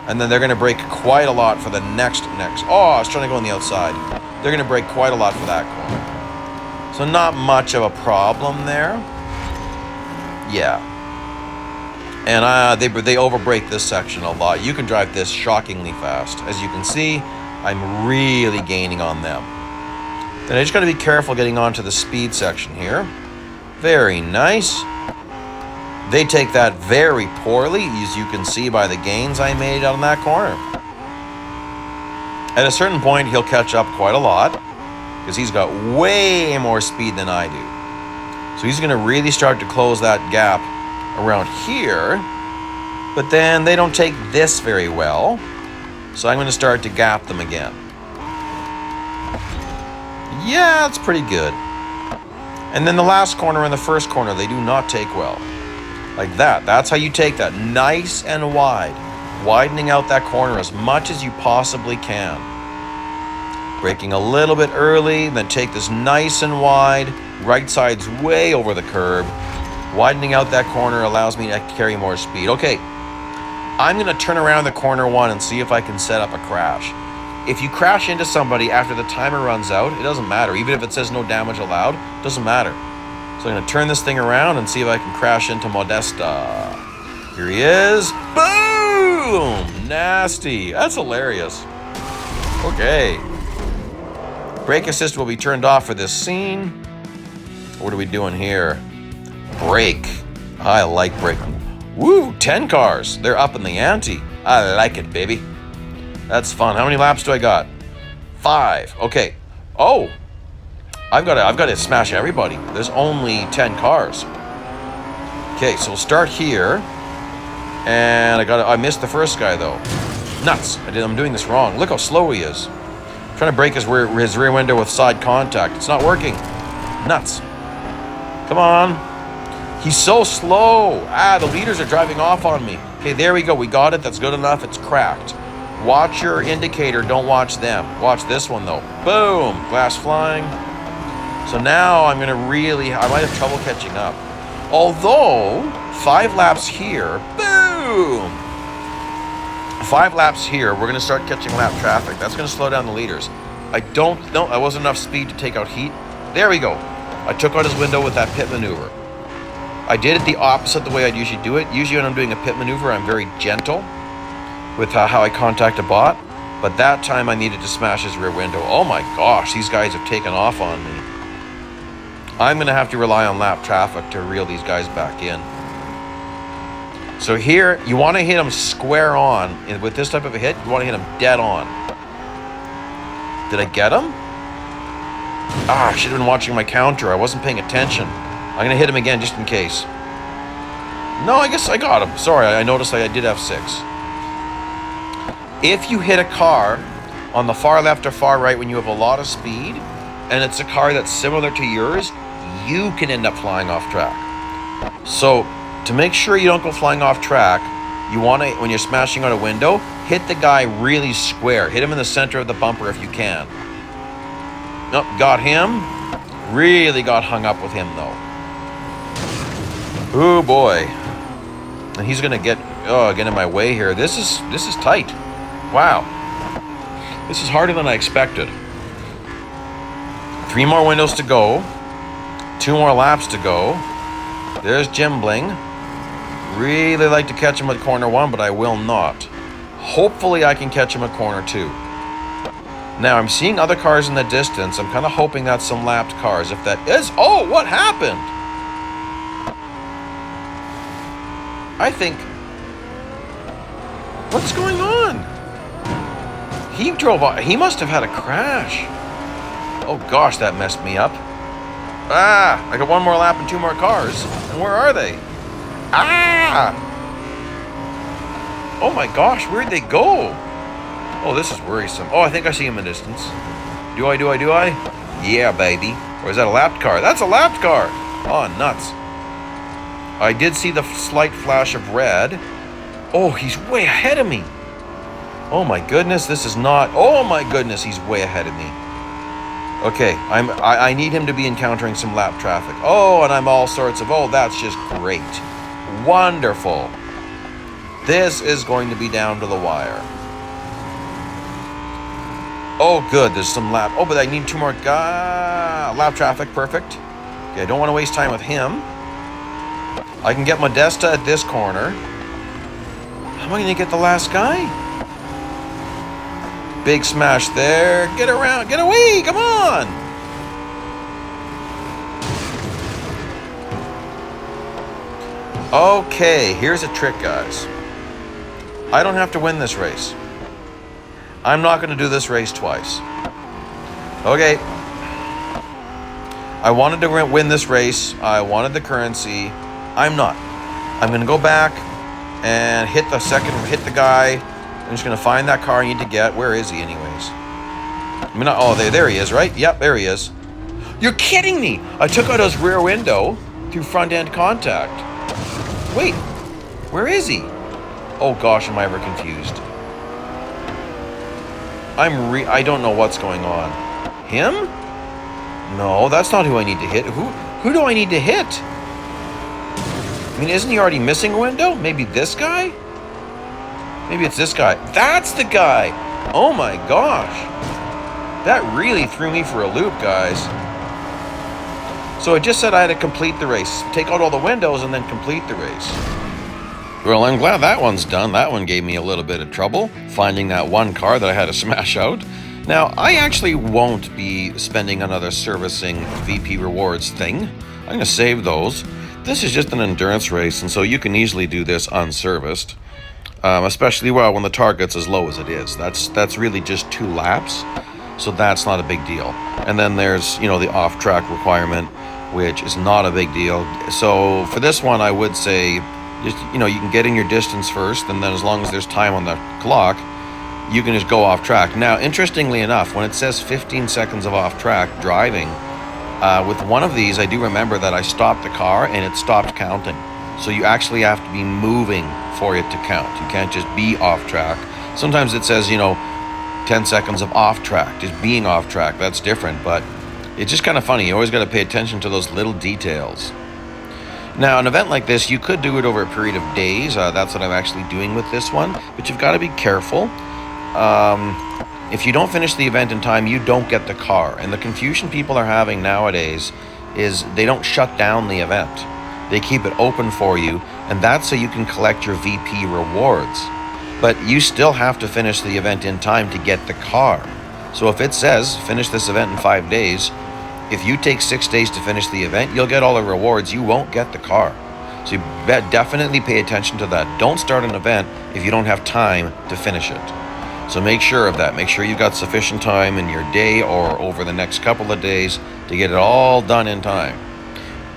and then they're going to brake quite a lot for the next. Oh, I was trying to go on the outside. They're going to brake quite a lot for that corner. So not much of a problem there. Yeah. And they overbrake this section a lot. You can drive this shockingly fast. As you can see, I'm really gaining on them. Then I just got to be careful getting onto the speed section here. Very nice. They take that very poorly, as you can see by the gains I made on that corner. At a certain point, he'll catch up quite a lot because he's got way more speed than I do. So he's going to really start to close that gap around here, but then they don't take this very well, so I'm going to start to gap them again. Yeah, it's pretty good. And then the last corner and the first corner, they do not take well. Like that. That's how you take that. Nice and wide. Widening out that corner as much as you possibly can. Braking a little bit early, then take this nice and wide. Right side's way over the curb. Widening out that corner allows me to carry more speed. Okay, I'm going to turn around the corner 1 and see if I can set up a crash. If you crash into somebody after the timer runs out, it doesn't matter. Even if it says no damage allowed, it doesn't matter. So I'm going to turn this thing around and see if I can crash into Modesta. Here he is. Boom! Nasty. That's hilarious. Okay. Brake assist will be turned off for this scene. What are we doing here? Brake. I like braking. Woo, 10 cars. They're up in the ante. I like it, baby. That's fun. How many laps do I got? 5. Okay. Oh, I've got to smash everybody. There's only 10 cars. Okay, so we'll start here. And I missed the first guy though. Nuts. I'm doing this wrong. Look how slow he is. I'm trying to break his rear window with side contact. It's not working. Nuts. Come on. He's so slow. The leaders are driving off on me. Okay, there we go. We got it. That's good enough. It's cracked. Watch your indicator. Don't watch them. Watch this one though. Boom. Glass flying. So now I'm going to I might have trouble catching up. Although, 5 laps here. Boom. 5 laps here. We're going to start catching lap traffic. That's going to slow down the leaders. I wasn't enough speed to take out heat. There we go. I took out his window with that pit maneuver. I did it the opposite the way I'd usually do it. Usually when I'm doing a pit maneuver, I'm very gentle with how I contact a bot. But that time I needed to smash his rear window. Oh my gosh, these guys have taken off on me. I'm going to have to rely on lap traffic to reel these guys back in. So here, you want to hit them square on. And with this type of a hit, you want to hit them dead on. Did I get him? I should have been watching my counter. I wasn't paying attention. I'm going to hit him again just in case. No, I guess I got him. Sorry, I noticed I did have 6. If you hit a car on the far left or far right when you have a lot of speed, and it's a car that's similar to yours, you can end up flying off track. So, to make sure you don't go flying off track, you want to, when you're smashing out a window, hit the guy really square. Hit him in the center of the bumper if you can. Nope, got him. Really got hung up with him though. Oh boy. And he's gonna get in my way here. This is tight. Wow. This is harder than I expected. 3 more windows to go. 2 more laps to go. There's Jim Bling. Really like to catch him at corner 1, but I will not. Hopefully I can catch him at corner 2. Now I'm seeing other cars in the distance. I'm kind of hoping that's some lapped cars. If that is... Oh, what happened? I think... What's going on? He drove on... He must have had a crash. Oh gosh, that messed me up. I got 1 more lap and 2 more cars. And where are they? Oh my gosh, where'd they go? Oh, this is worrisome. Oh, I think I see him in the distance. Do I? Yeah, baby. Or is that a lapped car? That's a lapped car. Oh, nuts. I did see the slight flash of red. Oh, he's way ahead of me. Oh my goodness, this is not... Oh my goodness, he's way ahead of me. Okay, I need him to be encountering some lap traffic. Oh, and I'm all sorts of... Oh, that's just great. Wonderful. This is going to be down to the wire. Oh, good. There's some lap... Oh, but I need 2 more... lap traffic. Perfect. Okay, I don't want to waste time with him. I can get Modesta at this corner. How am I going to get the last guy? Big smash there. Get around. Get away. Come on. Okay, here's a trick, guys. I don't have to win this race. I'm not going to do this race twice. Okay. I wanted to win this race. I wanted the currency. I'm not. I'm going to go back and hit the guy. I'm just going to find that car I need to get. Where is he anyways? There he is, right? Yep, there he is. You're kidding me. I took out his rear window through front end contact. Wait, where is he? Oh gosh, am I ever confused? I don't know what's going on. Him? No, that's not who I need to hit. Who do I need to hit? I mean, isn't he already missing a window? Maybe this guy? Maybe it's this guy. That's the guy! Oh my gosh. That really threw me for a loop, guys. So I just said I had to complete the race. Take out all the windows and then complete the race. Well, I'm glad that one's done. That one gave me a little bit of trouble, finding that one car that I had to smash out. Now, I actually won't be spending another servicing VP rewards thing. I'm going to save those. This is just an endurance race, and so you can easily do this unserviced. Especially when the target's as low as it is. That's really just 2 laps, so that's not a big deal. And then there's, the off-track requirement, which is not a big deal. So for this one, I would say, just, you know, you can get in your distance first, and then as long as there's time on the clock, you can just go off track. Now, interestingly enough, when it says 15 seconds of off track driving, with one of these, I do remember that I stopped the car and it stopped counting. So you actually have to be moving for it to count. You can't just be off track. Sometimes it says, you know, 10 seconds of off track, just being off track. That's different, but it's just kind of funny. You always got to pay attention to those little details. Now, an event like this, you could do it over a period of days. That's what I'm actually doing with this one, but you've got to be careful. If you don't finish the event in time, you don't get the car. And the confusion people are having nowadays is they don't shut down the event. They keep it open for you, and that's so you can collect your VP rewards. But you still have to finish the event in time to get the car. So if it says, finish this event in 5 days, if you take 6 days to finish the event, you'll get all the rewards. You won't get the car. So you definitely pay attention to that. Don't start an event if you don't have time to finish it. So make sure of that. Make sure you've got sufficient time in your day or over the next couple of days to get it all done in time.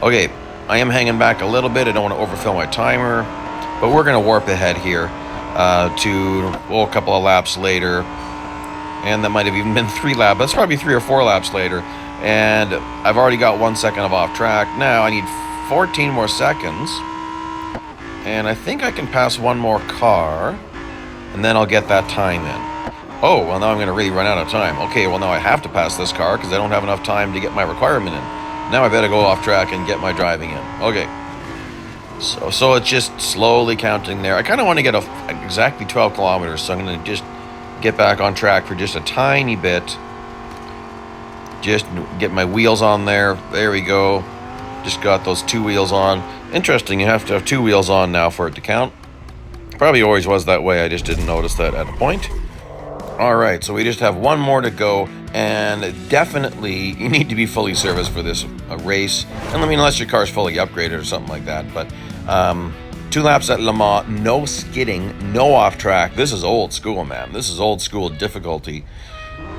Okay, I am hanging back a little bit. I don't want to overfill my timer, but we're going to warp ahead here to a couple of laps later. And that might have even been 3 laps. That's probably 3 or 4 laps later. And I've already got 1 second of off track. Now I need 14 more seconds. And I think I can pass one more car. And then I'll get that time in. Oh, well, now I'm going to really run out of time. Okay, well, now I have to pass this car because I don't have enough time to get my requirement in. Now I better go off track and get my driving in. Okay. So it's just slowly counting there. I kind of want to get exactly 12 kilometers, so I'm going to just get back on track for just a tiny bit. Just get my wheels on there. There we go. Just got those 2 wheels on. Interesting, you have to have 2 wheels on now for it to count. Probably always was that way. I just didn't notice that at a point. All right, so we just have 1 more to go, and definitely you need to be fully serviced for this race. And I mean, unless your car's fully upgraded or something like that. But 2 laps at Le Mans, no skidding, no off track. This is old school, man. This is old school difficulty.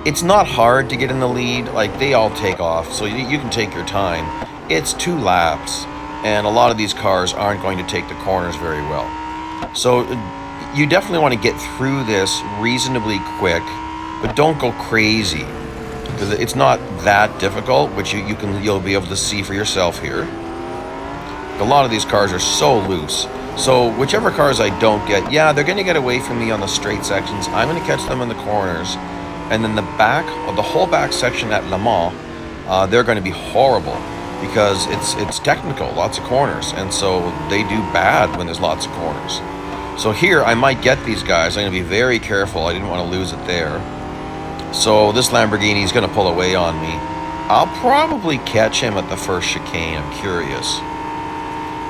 It's not hard to get in the lead. Like, they all take off, so you can take your time. It's 2 laps, and a lot of these cars aren't going to take the corners very well. So you definitely want to get through this reasonably quick, but don't go crazy, because it's not that difficult, which you'll be able to see for yourself here. A lot of these cars are so loose. So whichever cars I don't get, yeah, they're going to get away from me on the straight sections. I'm going to catch them in the corners, and then the whole back section at Le Mans, they're going to be horrible because it's technical, lots of corners, and so they do bad when there's lots of corners. So here I might get these guys. I'm going to be very careful. I didn't want to lose it there. So this Lamborghini is going to pull away on me. I'll probably catch him at the first chicane. I'm curious.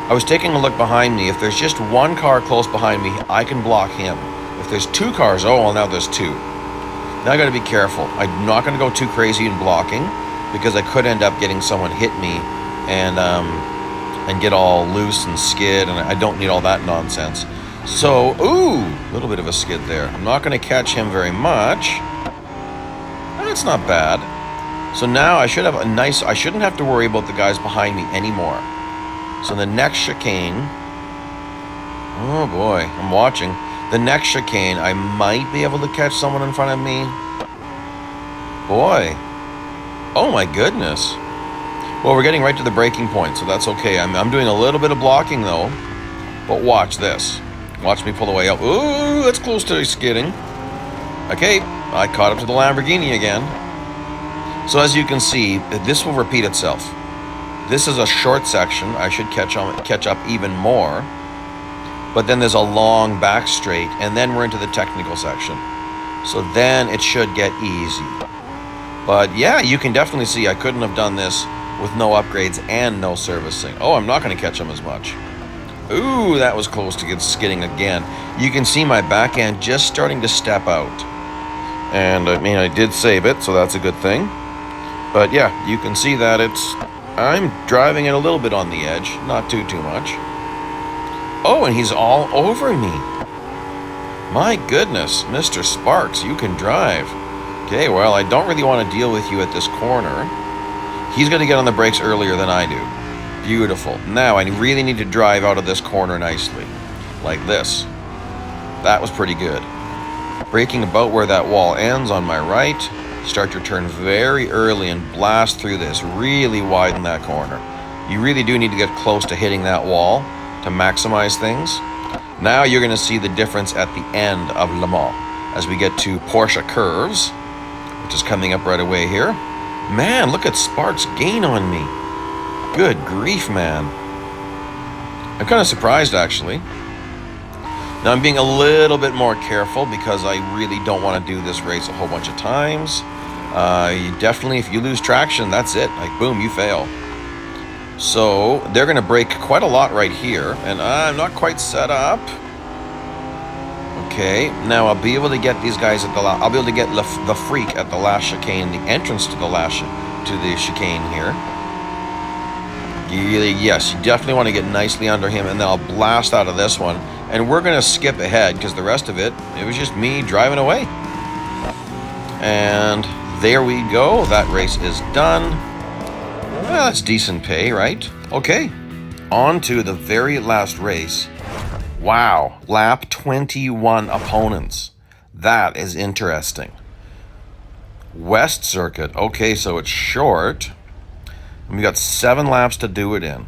I was taking a look behind me. If there's just 1 car close behind me, I can block him. If there's 2 cars, oh, well, now there's 2. Now I got to be careful. I'm not going to go too crazy in blocking, because I could end up getting someone hit me and get all loose and skid, and I don't need all that nonsense. So, ooh, a little bit of a skid there. I'm not going to catch him very much. That's not bad. So now I should have I shouldn't have to worry about the guys behind me anymore. So the next chicane, oh boy, I'm watching. The next chicane, I might be able to catch someone in front of me. Boy. Oh my goodness. Well, we're getting right to the breaking point, so that's okay. I'm doing a little bit of blocking though. But watch this. Watch me pull the way out. Ooh, that's close to skidding. Okay, I caught up to the Lamborghini again. So as you can see, this will repeat itself. This is a short section. I should catch up even more. But then there's a long back straight, and then we're into the technical section. So then it should get easy. But yeah, you can definitely see I couldn't have done this with no upgrades and no servicing. Oh, I'm not going to catch them as much. Ooh, that was close to get skidding again. You can see my back end just starting to step out. And I mean, I did save it, so that's a good thing. But yeah, you can see that I'm driving it a little bit on the edge, not too much. Oh, and he's all over me. My goodness, Mr. Sparks, you can drive. Okay, well, I don't really want to deal with you at this corner. He's going to get on the brakes earlier than I do. Beautiful. Now I really need to drive out of this corner nicely. Like this. That was pretty good. Braking about where that wall ends on my right. Start your turn very early and blast through this. Really widen that corner. You really do need to get close to hitting that wall to maximize things. Now you're going to see the difference at the end of Le Mans as we get to Porsche Curves, which is coming up right away here. Man, look at Sparks gain on me. Good grief, man. I'm kind of surprised, actually. Now I'm being a little bit more careful because I really don't want to do this race a whole bunch of times. You definitely, if you lose traction, that's it. Like, boom, you fail. So they're going to brake quite a lot right here, and I'm not quite set up. Okay, now I'll be able to get these guys at the last. I'll be able to get the freak at the last chicane, the entrance to the chicane here. Yes, you definitely want to get nicely under him, and then I'll blast out of this one. And we're going to skip ahead because the rest of it was just me driving away. And there we go. That race is done. Well, that's decent pay, right? Okay, on to the very last race. Wow, lap 21 opponents. That is interesting. West Circuit. Okay, so it's short. We got 7 laps to do it in.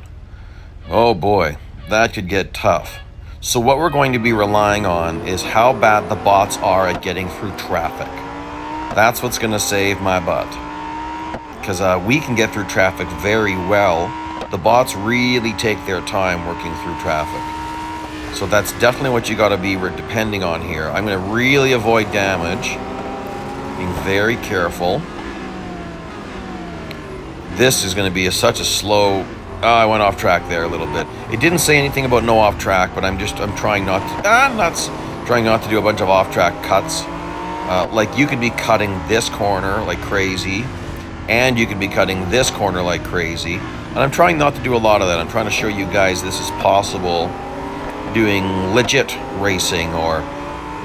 Oh boy, that could get tough. So what we're going to be relying on is how bad the bots are at getting through traffic. That's what's going to save my butt. Because we can get through traffic very well. The bots really take their time working through traffic. So that's definitely what you got to be depending on here. I'm going to really avoid damage. Being very careful. This is going to be such a slow... I went off track there a little bit. It didn't say anything about no off track, but I'm trying not to... trying not to do a bunch of off track cuts. Like you could be cutting this corner like crazy, and you could be cutting this corner like crazy. And I'm trying not to do a lot of that. I'm trying to show you guys this is possible doing legit racing or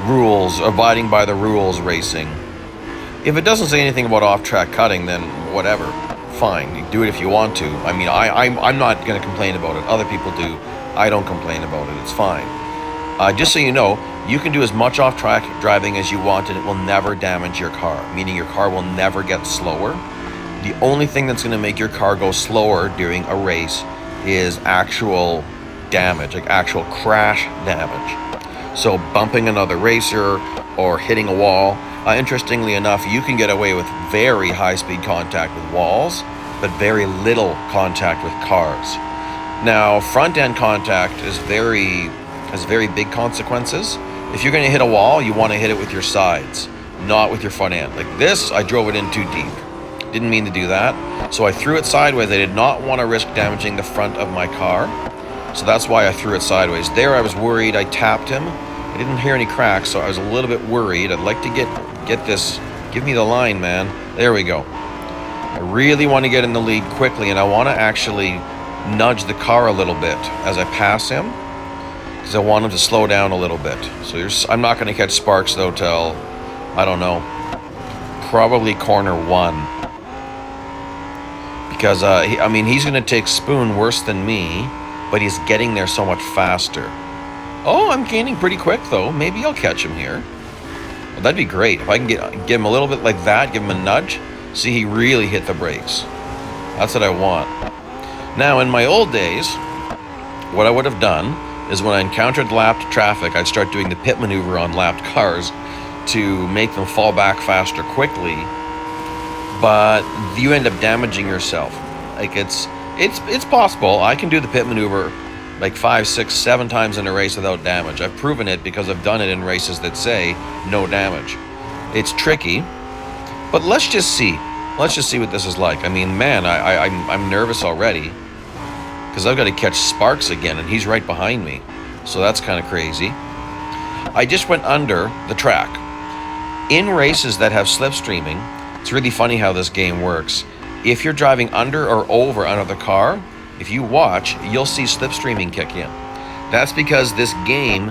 rules, abiding by the rules racing. If it doesn't say anything about off-track cutting, then whatever. Fine, you do it if you want to. I mean, I'm not going to complain about it. Other people do. I don't complain about it. It's fine. Just so you know, you can do as much off-track driving as you want and it will never damage your car, meaning your car will never get slower. The only thing that's going to make your car go slower during a race is actual damage, like actual crash damage. So bumping another racer or hitting a wall. Interestingly enough, you can get away with very high-speed contact with walls, but very little contact with cars. Now, front-end contact has very big consequences. If you're going to hit a wall, you want to hit it with your sides, not with your front end. Like this, I drove it in too deep. Didn't mean to do that. So I threw it sideways. I did not want to risk damaging the front of my car. So that's why I threw it sideways. There I was worried. I tapped him. I didn't hear any cracks, so I was a little bit worried. I'd like to get this. Give me the line, man. There we go. I really want to get in the lead quickly, and I want to actually nudge the car a little bit as I pass him, because I want him to slow down a little bit. So I'm not going to catch Sparks, though, till, I don't know, probably corner 1. Because, he's going to take Spoon worse than me, but he's getting there so much faster. Oh, I'm gaining pretty quick, though. Maybe I'll catch him here. Well, that'd be great. If I can get him a little bit like that, give him a nudge. See, he really hit the brakes. That's what I want. Now, in my old days, what I would have done is when I encountered lapped traffic, I'd start doing the pit maneuver on lapped cars to make them fall back faster quickly. But you end up damaging yourself. Like it's possible. I can do the pit maneuver like 5, 6, 7 times in a race without damage. I've proven it because I've done it in races that say no damage. It's tricky, but let's just see. Let's just see what this is like. I mean, man, I'm nervous already because I've got to catch Sparks again, and he's right behind me. So that's kind of crazy. I just went under the track. In races that have slipstreaming, it's really funny how this game works. If you're driving under or over another car, if you watch, you'll see slipstreaming kick in. That's because this game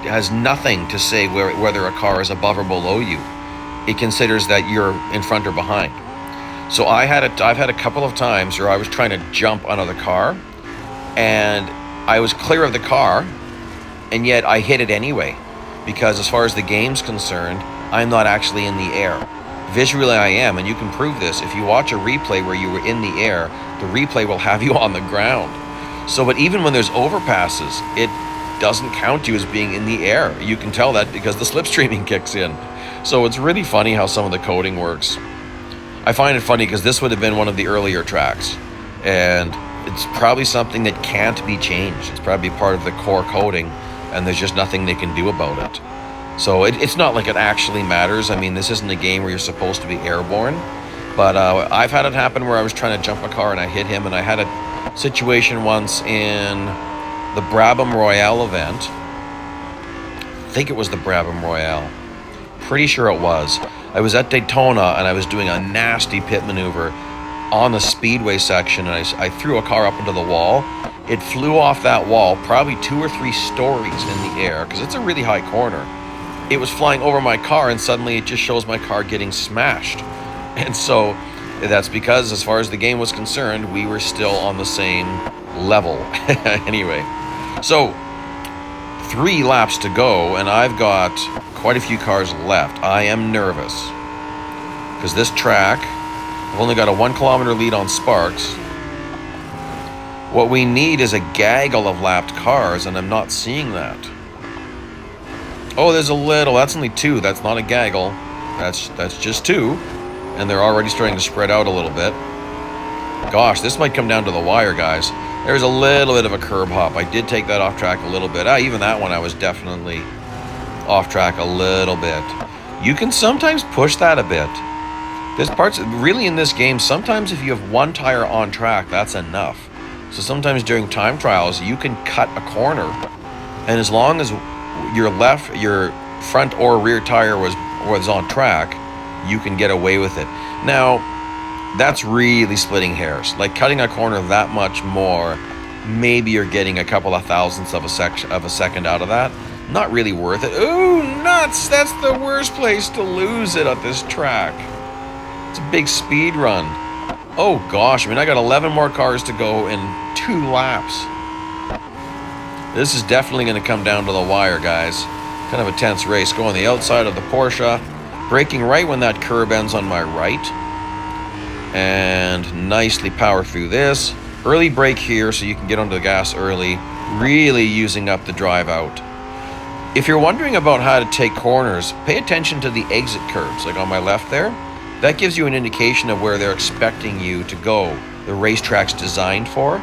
has nothing to say whether a car is above or below you. It considers that you're in front or behind. So I've had a couple of times where I was trying to jump on the car, and I was clear of the car, and yet I hit it anyway, because as far as the game's concerned, I'm not actually in the air. Visually I am, and you can prove this. If you watch a replay where you were in the air, the replay will have you on the ground. So, but even when there's overpasses, it doesn't count you as being in the air. You can tell that because the slipstreaming kicks in. So it's really funny how some of the coding works. I find it funny because this would have been one of the earlier tracks, and it's probably something that can't be changed. It's probably part of the core coding, and there's just nothing they can do about it. So it's not like it actually matters. I mean, this isn't a game where you're supposed to be airborne, but I've had it happen where I was trying to jump a car and I hit him, and I had a situation once in the Brabham Royale event. I think it was the Brabham Royale. Pretty sure it was. I was at Daytona and I was doing a nasty pit maneuver on the speedway section, and I threw a car up into the wall. It flew off that wall probably 2 or 3 stories in the air because it's a really high corner. It was flying over my car, and suddenly it just shows my car getting smashed. And so that's because as far as the game was concerned, we were still on the same level. Anyway, so 3 laps to go, and I've got quite a few cars left. I am nervous because this track, I've only got a 1 kilometer lead on Sparks. What we need is a gaggle of lapped cars, and I'm not seeing that. Oh, there's a little, that's only 2, that's not a gaggle. That's just 2, and they're already starting to spread out a little bit. Gosh, this might come down to the wire, guys. There's a little bit of a curb hop. I did take that off track a little bit. Even that one I was definitely off track a little bit. You can sometimes push that a bit. There's parts, really in this game, sometimes if you have 1 tire on track, that's enough. So sometimes during time trials, you can cut a corner, and as long as your front or rear tire was on track, you can get away with it. Now, that's really splitting hairs. Like cutting a corner that much more, maybe you're getting a couple of thousandths of a second out of that. Not really worth it. Ooh, nuts! That's the worst place to lose it at this track. It's a big speed run. Oh gosh, I mean, I got 11 more cars to go in 2 laps. This is definitely going to come down to the wire, guys. Kind of a tense race. Go on the outside of the Porsche, braking right when that curb ends on my right, and nicely power through this. Early brake here so you can get onto the gas early, really using up the drive out. If you're wondering about how to take corners, pay attention to the exit curves, like on my left there. That gives you an indication of where they're expecting you to go. The racetrack's designed for,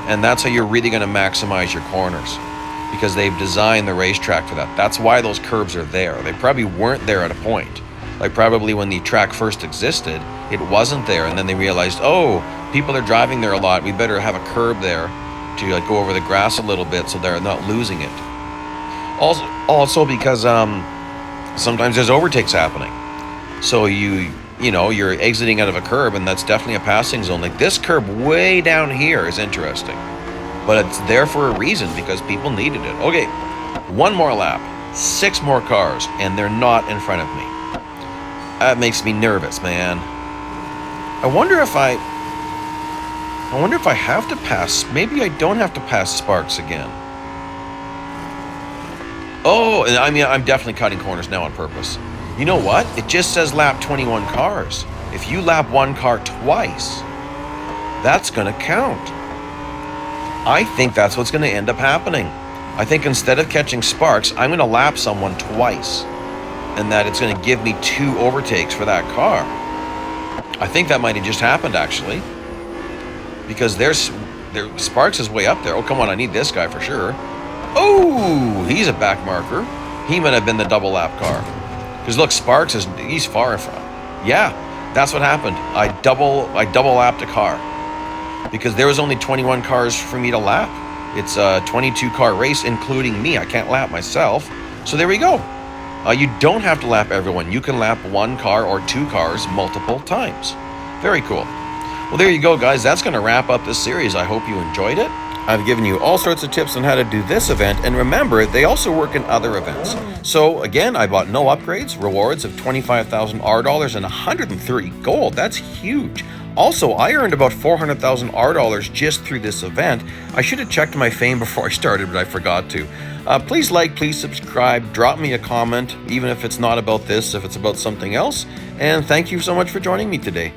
and that's how you're really going to maximize your corners, because they've designed the racetrack for that. That's why those curbs are there. They probably weren't there at a point. Like probably when the track first existed, it wasn't there, and then they realized, oh, people are driving there a lot, we better have a curb there to go over the grass a little bit so they're not losing it. Also because sometimes there's overtakes happening. So you're exiting out of a curb, and that's definitely a passing zone. Like this curb way down here is interesting, but it's there for a reason because people needed it. Okay, 1 more lap, 6 more cars, and they're not in front of me. That makes me nervous, man. I wonder if I have to pass. Maybe I don't have to pass Sparks again. Oh, I mean, I'm definitely cutting corners now on purpose. You know what? It just says lap 21 cars. If you lap 1 car twice, that's going to count. I think that's what's going to end up happening. I think instead of catching Sparks, I'm going to lap someone twice, and that it's going to give me 2 overtakes for that car. I think that might have just happened, actually, because Sparks is way up there. Oh, come on, I need this guy for sure. Oh, he's a back marker. He might have been the double lap car. Because look, Sparks he's far in front. Yeah, that's what happened. I double lapped a car because there was only 21 cars for me to lap. It's a 22 car race, including me. I can't lap myself. So there we go. You don't have to lap everyone. You can lap 1 car or 2 cars multiple times. Very cool. Well, there you go, guys. That's going to wrap up this series. I hope you enjoyed it. I've given you all sorts of tips on how to do this event, and remember, they also work in other events. So again, I bought no upgrades, rewards of 25,000 R dollars and 130 gold. That's huge. Also, I earned about 400,000 R dollars just through this event. I should have checked my fame before I started, but I forgot to. Please like, please subscribe, drop me a comment, even if it's not about this, if it's about something else. And thank you so much for joining me today.